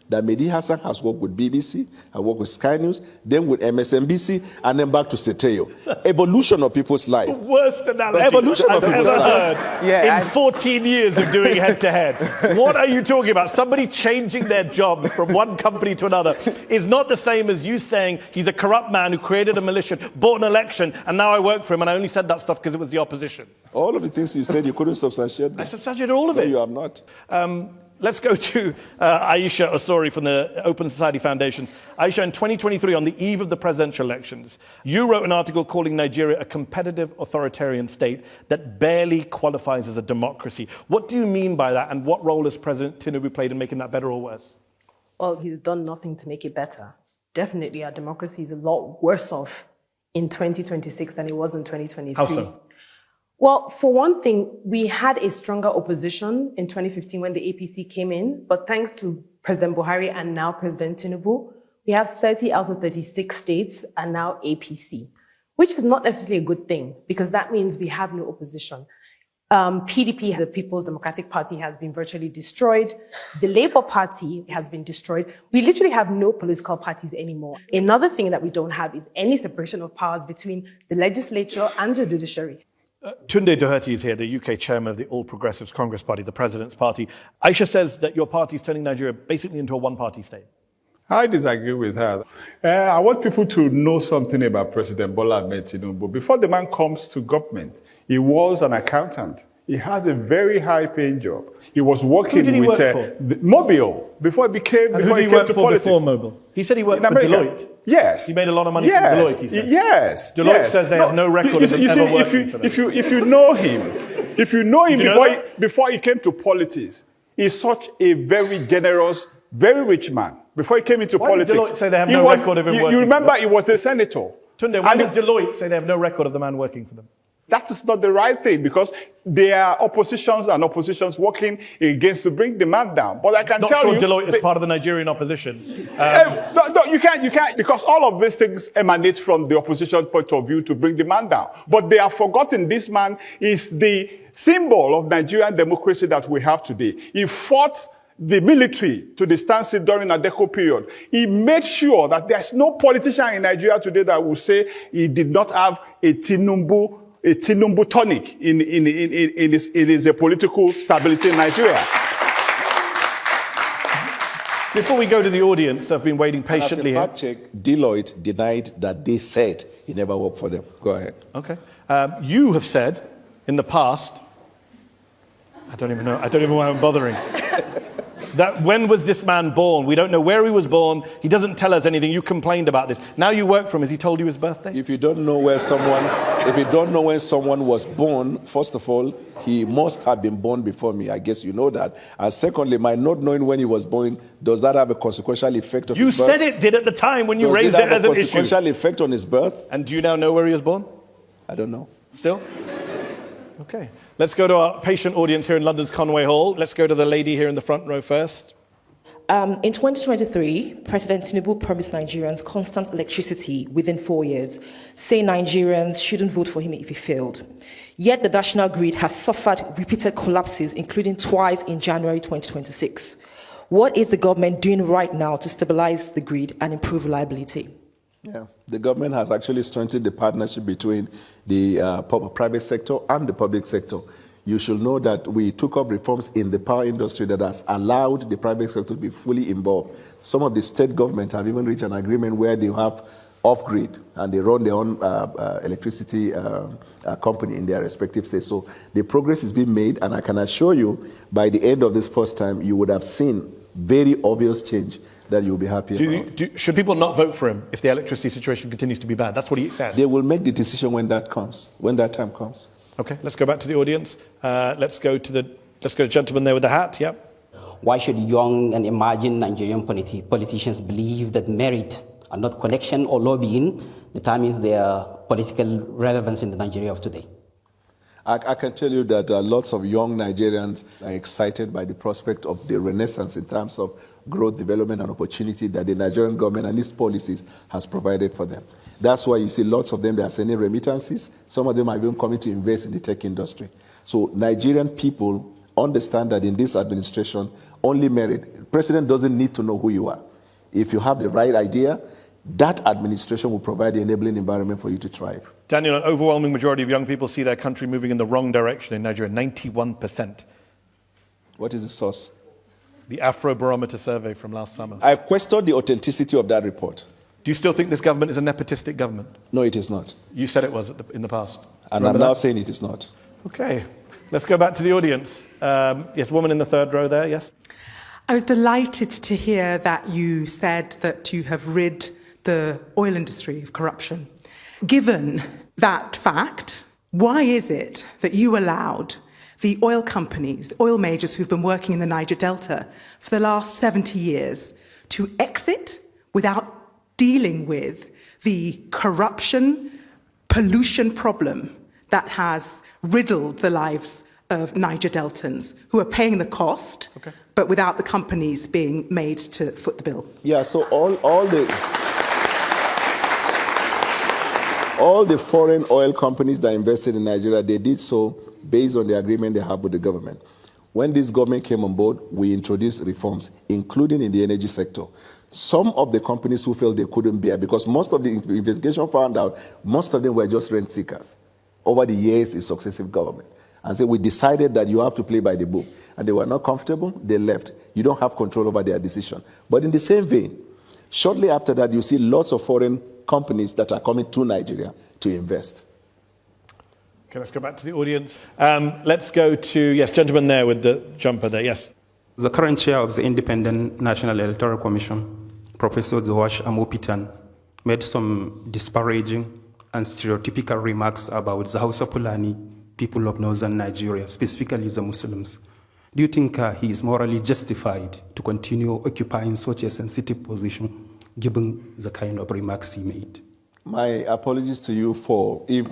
that Mehdi Hassan has worked with BBC, I worked with Sky News, then with MSNBC, and then back to Seteo. Evolution of people's life. Worst analogy Evolution of I've people's ever life. heard in 14 years of doing head-to-head. What are you talking about? Somebody changing their job from one company to another is not the same as you saying he's a corrupt man who created a militia, bought an election, and now I work for him, and I only said that stuff because it was the opposition. All of the things you said, you couldn't substantiate them. I substantiated all of it. No, you have not. Let's go to Aisha Osori from the Open Society Foundations. Aisha, in 2023, on the eve of the presidential elections, you wrote an article calling Nigeria a competitive authoritarian state that barely qualifies as a democracy. What do you mean by that, and what role has President Tinubu played in making that better or worse? Well, he's done nothing to make it better. Definitely, our democracy is a lot worse off in 2026 than it was in 2023. How so? Well, for one thing, we had a stronger opposition in 2015 when the APC came in, but thanks to President Buhari and now President Tinubu, we have 30 out of 36 states are now APC, which is not necessarily a good thing because that means we have no opposition. PDP, the People's Democratic Party, has been virtually destroyed. The Labour Party has been destroyed. We literally have no political parties anymore. Another thing that we don't have is any separation of powers between the legislature and the judiciary. Tunde Doherty is here, the UK chairman of the All Progressives Congress Party, the president's party. Aisha says that your party is turning Nigeria basically into a one-party state. I disagree with her. I want people to know something about President Bola Ahmed Tinubu. Before the man comes to government, he was an accountant. He has a very high-paying job. He was working with Mobile before he became and who did he work for before Mobile? He said he worked for Deloitte. Yes. He made a lot of money from Deloitte, he said. Yes. Deloitte says they have no record of him ever working for them. If you know him, before he came to politics, he's such a very generous, very rich man. Before he came into politics, Why did Deloitte say they have no record of him working? You remember he was a senator. Tunde, why does Deloitte say they have no record of the man working for them? That is not the right thing, because there are oppositions working against to bring the man down. But I can tell you, Deloitte is part of the Nigerian opposition. No, you can't, because all of these things emanate from the opposition point of view to bring the man down. But they have forgotten this man is the symbol of Nigerian democracy that we have today. He fought the military to the standstill during a Adeko period. He made sure that there's no politician in Nigeria today that will say he did not have a Tinubu tonic in his political stability in Nigeria. Before we go to the audience, I've been waiting patiently here. As a fact check, Deloitte denied that they said he never worked for them. Go ahead. Okay. You have said in the past, I don't even know why I'm bothering, that when was this man born? We don't know where he was born. He doesn't tell us anything. You complained about this. Now you work for him. Has he told you his birthday? If you don't know when someone was born, first of all, he must have been born before me. I guess you know that. And secondly, my not knowing when he was born, does that have a consequential effect on his birth? You said it did at the time when you raised it as an issue. Does it have a consequential effect on his birth? And do you now know where he was born? I don't know. Still? Okay. Let's go to our patient audience here in London's Conway Hall. Let's go to the lady here in the front row first. In 2023, President Tinubu promised Nigerians constant electricity within 4 years, saying Nigerians shouldn't vote for him if he failed. Yet the national grid has suffered repeated collapses, including twice in January 2026. What is the government doing right now to stabilize the grid and improve reliability? Yeah, the government has actually strengthened the partnership between the private sector and the public sector. You should know that we took up reforms in the power industry that has allowed the private sector to be fully involved. Some of the state governments have even reached an agreement where they have off-grid and they run their own electricity company in their respective states. So the progress is being made, and I can assure you by the end of this first time, you would have seen very obvious change that you'll be happy about. Should people not vote for him if the electricity situation continues to be bad? That's what he said. They will make the decision when that comes, when that time comes. Okay, let's go back to the audience. Let's go to the gentleman there with the hat. Yep. Why should young and emerging Nigerian politicians believe that merit and not connection or lobbying determines their political relevance in the Nigeria of today? I can tell you that lots of young Nigerians are excited by the prospect of the renaissance in terms of growth, development, and opportunity that the Nigerian government and its policies has provided for them. That's why you see lots of them, they are sending remittances. Some of them are even coming to invest in the tech industry. So Nigerian people understand that in this administration, only merit. The president doesn't need to know who you are. If you have the right idea, that administration will provide the enabling environment for you to thrive. Daniel, an overwhelming majority of young people see their country moving in the wrong direction in Nigeria, 91%. What is the source? The Afrobarometer survey from last summer. I question the authenticity of that report. Do you still think this government is a nepotistic government? No, it is not. You said it was in the past. And I'm now saying it is not. Okay. Let's go back to the audience. Yes, woman in the third row there, yes? I was delighted to hear that you said that you have rid the oil industry of corruption. Given that fact, why is it that you allowed the oil companies, the oil majors who've been working in the Niger Delta for the last 70 years to exit without dealing with the corruption, pollution problem that has riddled the lives of Niger Deltans, who are paying the cost, but without the companies being made to foot the bill? Yeah, so all the foreign oil companies that invested in Nigeria, they did so based on the agreement they have with the government. When this government came on board, we introduced reforms, including in the energy sector. Some of the companies who felt they couldn't bear, because most of the investigation found out, most of them were just rent seekers over the years in successive government. And so we decided that you have to play by the book. And they were not comfortable, they left. You don't have control over their decision. But in the same vein, shortly after that, you see lots of foreign companies that are coming to Nigeria to invest. Okay, let's go back to the audience. Let's go to, yes, gentleman there with the jumper there, yes. The current chair of the Independent National Electoral Commission, Professor Joash Amopitan, made some disparaging and stereotypical remarks about the Hausa Fulani people of northern Nigeria, specifically the Muslims. Do you think he is morally justified to continue occupying such a sensitive position, given the kind of remarks he made? My apologies to you for if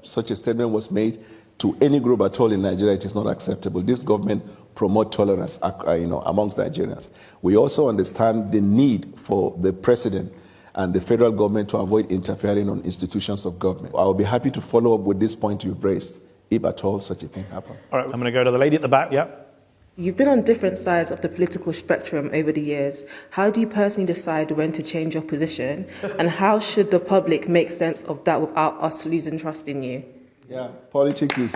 such a statement was made to any group at all in Nigeria. It is not acceptable. This government promotes tolerance amongst Nigerians. We also understand the need for the president and the federal government to avoid interfering on institutions of government. I will be happy to follow up with this point you've raised, if at all such a thing happened. All right, I'm going to go to the lady at the back, yeah. You've been on different sides of the political spectrum over the years. How do you personally decide when to change your position? And how should the public make sense of that without us losing trust in you? Yeah, politics is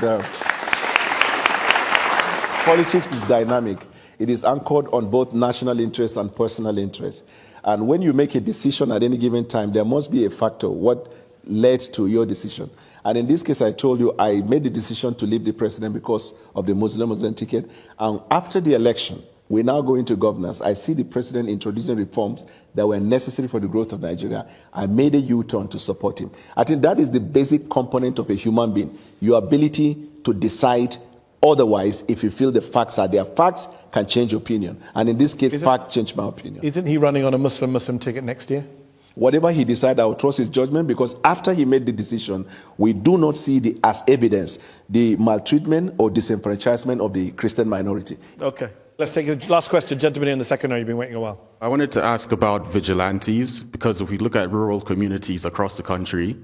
dynamic. It is anchored on both national interest and personal interest. And when you make a decision at any given time, there must be a factor, what led to your decision. And in this case, I told you I made the decision to leave the president because of the Muslim ticket. And after the election, we now go into governance. I see the president introducing reforms that were necessary for the growth of Nigeria. I made a U-turn to support him. I think that is the basic component of a human being, your ability to decide otherwise if you feel the facts are there. Facts can change opinion. And in this case, facts change my opinion. Isn't he running on a Muslim ticket next year? Whatever he decides, I will trust his judgment, because after he made the decision, we do not see as evidence the maltreatment or disenfranchisement of the Christian minority. Okay. Let's take a last question. Gentleman in the second row, you've been waiting a while. I wanted to ask about vigilantes, because if we look at rural communities across the country,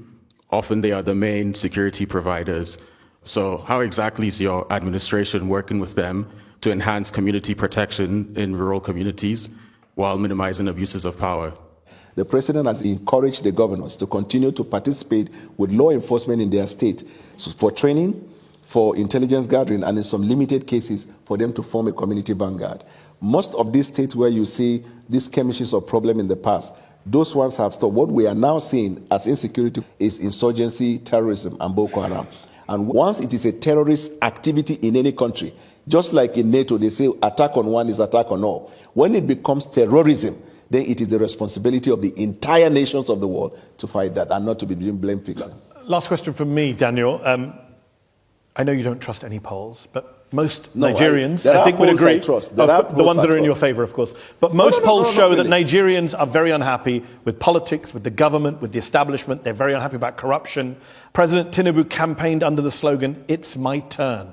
often they are the main security providers. So how exactly is your administration working with them to enhance community protection in rural communities while minimizing abuses of power? The president has encouraged the governors to continue to participate with law enforcement in their state for training, for intelligence gathering, and in some limited cases for them to form a community vanguard. Most of these states where you see these skirmishes or problem in the past, those ones have stopped. What we are now seeing as insecurity is insurgency, terrorism, and Boko Haram. And once it is a terrorist activity in any country, just like in NATO, they say attack on one is attack on all. When it becomes terrorism, then it is the responsibility of the entire nations of the world to fight that, and not to be doing blame fixing. Last question from me, Daniel. I know you don't trust any polls, but most Nigerians, I think, would agree. The ones that are in your favor, of course. But most polls show that Nigerians are very unhappy with politics, with the government, with the establishment. They're very unhappy about corruption. President Tinubu campaigned under the slogan, "It's my turn,"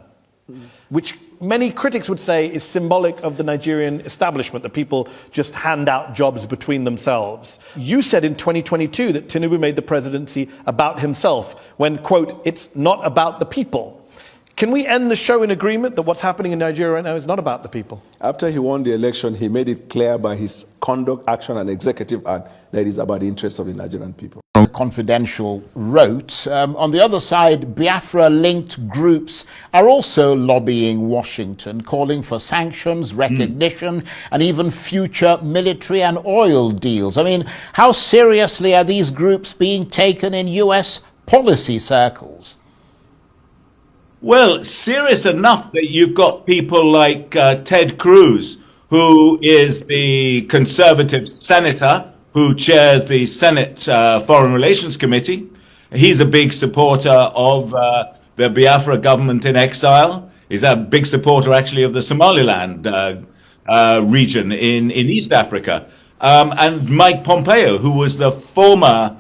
which many critics would say is symbolic of the Nigerian establishment, that people just hand out jobs between themselves. You said in 2022 that Tinubu made the presidency about himself when, quote, "It's not about the people." Can we end the show in agreement that what's happening in Nigeria right now is not about the people? After he won the election, he made it clear by his conduct, action, and executive act that it is about the interests of the Nigerian people. Confidential wrote. On the other side, Biafra-linked groups are also lobbying Washington, calling for sanctions, recognition, and even future military and oil deals. I mean, how seriously are these groups being taken in US policy circles? Well, serious enough that you've got people like Ted Cruz, who is the conservative senator who chairs the Senate Foreign Relations Committee. He's a big supporter of the Biafra government in exile. He's a big supporter, actually, of the Somaliland region in East Africa. And Mike Pompeo, who was the former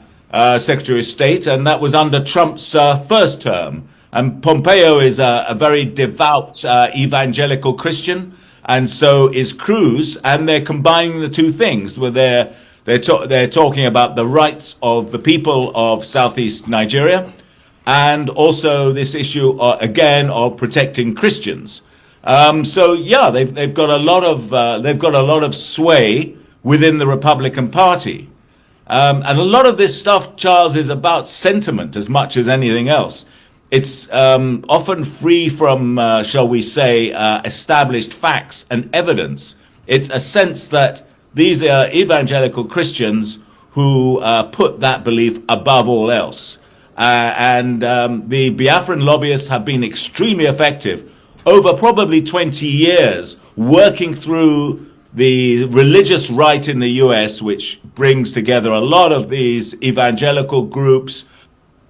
Secretary of State, and that was under Trump's first term. And Pompeo is a very devout evangelical Christian, and so is Cruz, and they're combining the two things, where they're talking about the rights of the people of Southeast Nigeria, and also this issue again of protecting Christians. So yeah, they've got a lot of sway within the Republican Party, and a lot of this stuff, Charles, is about sentiment as much as anything else. It's often free from, shall we say, established facts and evidence. It's a sense that these are evangelical Christians who put that belief above all else. And the Biafran lobbyists have been extremely effective over probably 20 years, working through the religious right in the US, which brings together a lot of these evangelical groups,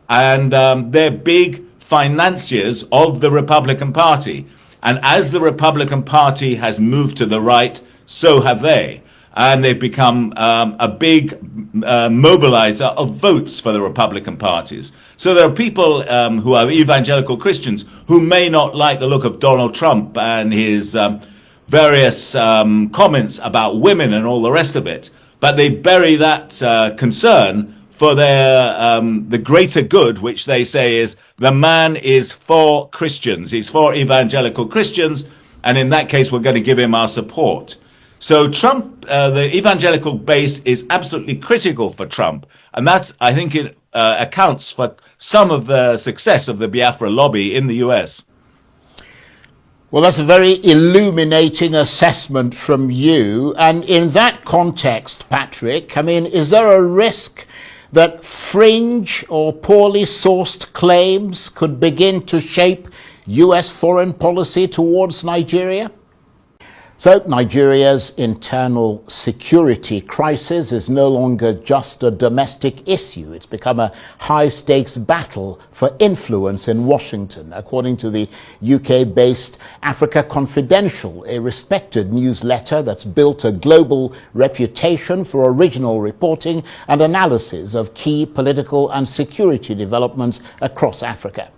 and they're big financiers of the Republican Party. And as the Republican Party has moved to the right, so have they. And they've become a big mobilizer of votes for the Republican parties. So there are people who are evangelical Christians who may not like the look of Donald Trump and his various comments about women and all the rest of it, but they bury that concern for their the greater good, which they say is the man is for Christians. He's for evangelical Christians, and in that case, we're going to give him our support. So Trump, the evangelical base is absolutely critical for Trump. And that's, I think, it accounts for some of the success of the Biafra lobby in the US. Well, that's a very illuminating assessment from you. And in that context, Patrick, I mean, is there a risk that fringe or poorly sourced claims could begin to shape US foreign policy towards Nigeria? So Nigeria's internal security crisis is no longer just a domestic issue. It's become a high-stakes battle for influence in Washington, according to the UK-based Africa Confidential, a respected newsletter that's built a global reputation for original reporting and analysis of key political and security developments across Africa.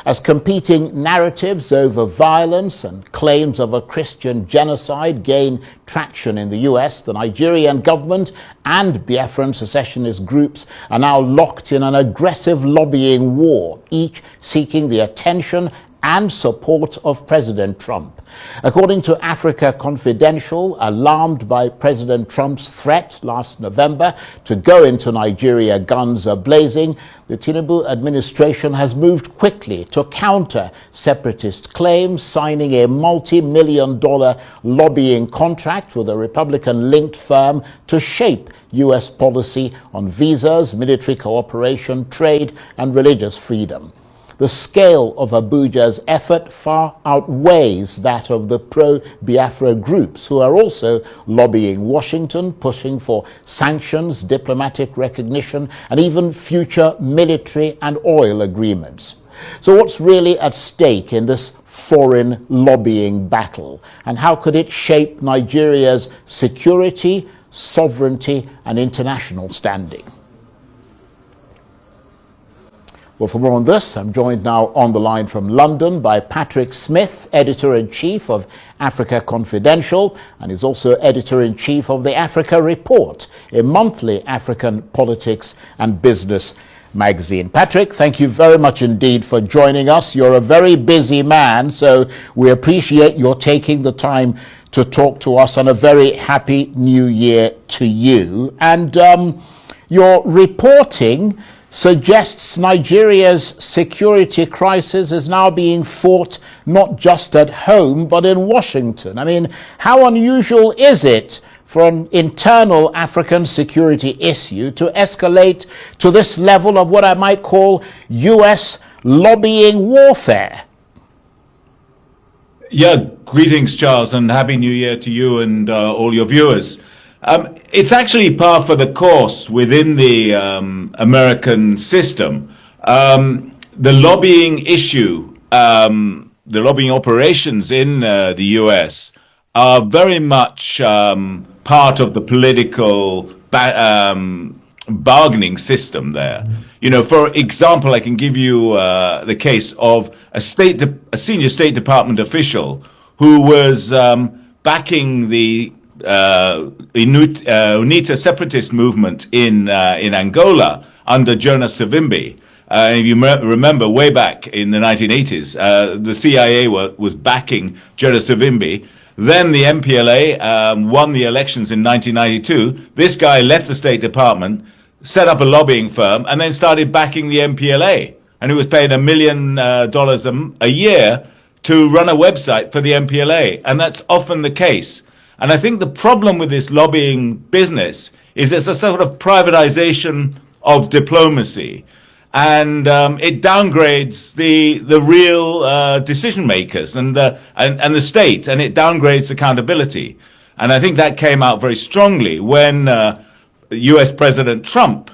As competing narratives over violence and claims of a Christian genocide gain traction in the US, the Nigerian government and Biafran secessionist groups are now locked in an aggressive lobbying war, each seeking the attention and support of President Trump. According to Africa Confidential, alarmed by President Trump's threat last November to go into Nigeria guns a-blazing, the Tinubu administration has moved quickly to counter separatist claims, signing a multi-million-dollar lobbying contract with a Republican-linked firm to shape U.S. policy on visas, military cooperation, trade, and religious freedom. The scale of Abuja's effort far outweighs that of the pro-Biafra groups, who are also lobbying Washington, pushing for sanctions, diplomatic recognition, and even future military and oil agreements. So what's really at stake in this foreign lobbying battle, and how could it shape Nigeria's security, sovereignty, and international standing? Well, for more on this, I'm joined now on the line from London by Patrick Smith, Editor-in-Chief of Africa Confidential, and is also Editor-in-Chief of the Africa Report, a monthly African politics and business magazine. Patrick, thank you very much indeed for joining us. You're a very busy man, so we appreciate your taking the time to talk to us, and a very happy new year to you. And your reporting suggests Nigeria's security crisis is now being fought not just at home, but in Washington. I mean, how unusual is it for an internal African security issue to escalate to this level of what I might call US lobbying warfare? Yeah, greetings, Charles, and Happy New Year to you and all your viewers. It's actually par for the course within the American system. The lobbying issue, the lobbying operations in the US are very much part of the political bargaining system there. You know, for example, I can give you the case of a senior State Department official who was backing the UNITA separatist movement in Angola under Jonas Savimbi. If you remember, way back in the 1980s, the CIA was backing Jonas Savimbi. Then the MPLA won the elections in 1992. This guy left the State Department, set up a lobbying firm, and then started backing the MPLA. And he was paid $1 million a year to run a website for the MPLA. And that's often the case. And I think the problem with this lobbying business is it's a sort of privatization of diplomacy. And it downgrades the real decision makers and the state, and it downgrades accountability. And I think that came out very strongly when US President Trump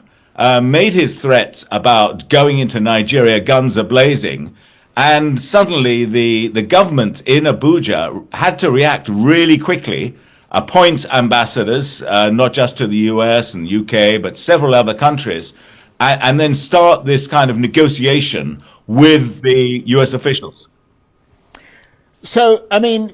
made his threats about going into Nigeria guns a-blazing, and suddenly the government in Abuja had to react really quickly, appoint ambassadors, not just to the US and UK, but several other countries, and then start this kind of negotiation with the US officials. So, I mean,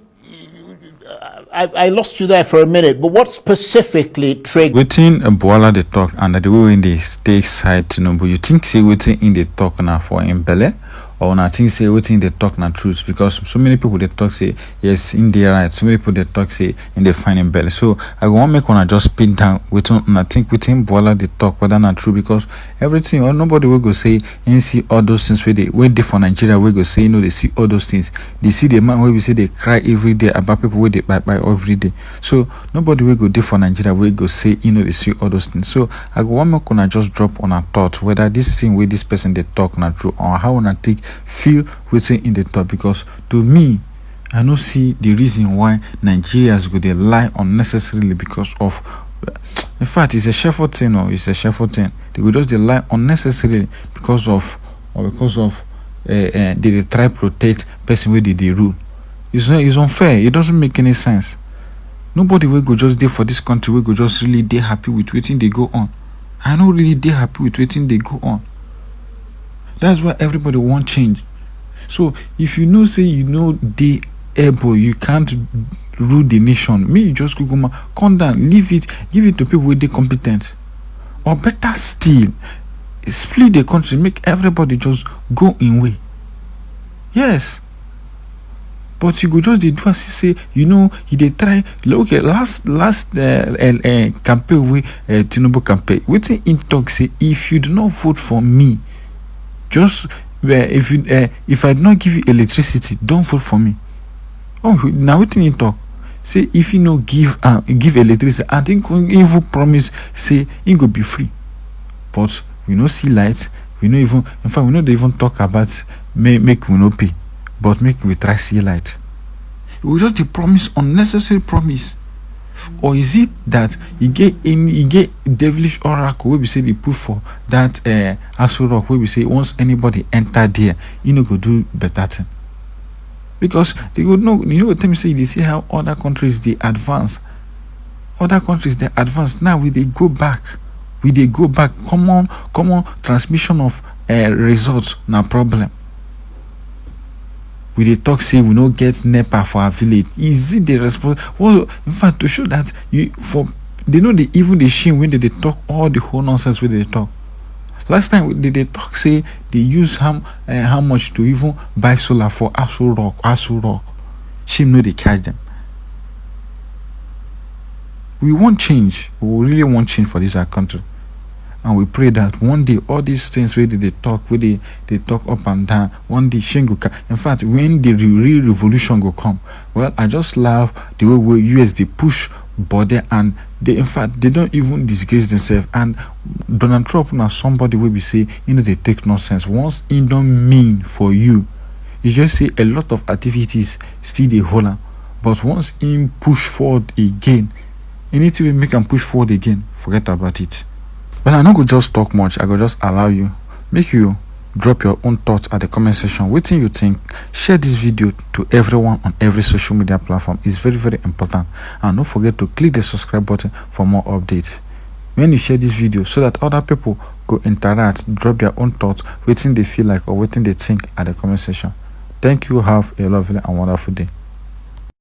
I lost you there for a minute, but what specifically triggered? Within Boala the talk and the way in the state side Tinubu, you think say waiting in the talk now for in Bele? Or I think say waiting the talk na truth, because so many people they talk say yes in the right, so many people they talk say in the finding belly. So I want make wanna just pin down waiting, and I think within Boala the talk whether not true, because everything or nobody will go say and see all those things where they wait for Nigeria we go say they see all those things. They see the man where we say they cry every day about people where they buy every day. So nobody will go there for Nigeria we go say they see all those things. So I want make wanna just drop on a thought whether this thing with this person they talk not true, or how wanna take feel waiting in the top, because to me I don't see the reason why Nigerians go they lie unnecessarily because of in fact it's a shameful thing, or it's a shameful thing. They go just they lie unnecessarily because of they try protect person where they rule. It's unfair. It doesn't make any sense. Nobody will go just there for this country will go just really they happy with waiting they go on. I know really they happy with waiting they go on. That's why everybody want change. So if you know say they able, you can't rule the nation. Me, you just go come down, leave it, give it to people with the competent. Or better still, split the country, make everybody just go in way. Yes. But you go just they do as say, they try look at last campaign with Tinubu campaign. Waiting in talk say if you do not vote for me, just if I do not give you electricity, don't vote for me. Oh, now what you talk? Say if you give electricity, I think even promise say it go be free. But we no see light. We no even in fact we no dey even talk about make we no pay, but make we try see light. We just the promise unnecessary promise. Or is it that you get devilish oracle where we say they put for that Aso Rock where we say once anybody enter there, go do better thing? Because they would know, what time say they see how other countries they advance. Other countries they advance. Now they go back. Common transmission of results na problem. We they talk say we no get NEPA for our village. Is it the response? Well, in fact, to show that they know even the shame when they talk all the whole nonsense when they talk. Last time they talk say they use how much to even buy solar for Aso Rock. Shame no they catch them. We want change. We really want change for this our country. And we pray that one day all these things where they talk up and down, one day change go come. In fact, when the real revolution go come, well, I just love the way US they push border, and they don't even disgrace themselves. And Donald Trump now somebody will be say they take nonsense. Once it don't mean for you just say a lot of activities still they hold on. But once in push forward again, anything we make them push forward again, forget about it. Well, I no go just talk much. I go just allow you, make you drop your own thoughts at the comment section. What you think? Share this video to everyone on every social media platform. It's very, very important. And don't forget to click the subscribe button for more updates. When you share this video, so that other people go interact, drop their own thoughts, what they feel like or what they think at the comment section. Thank you. Have a lovely and wonderful day.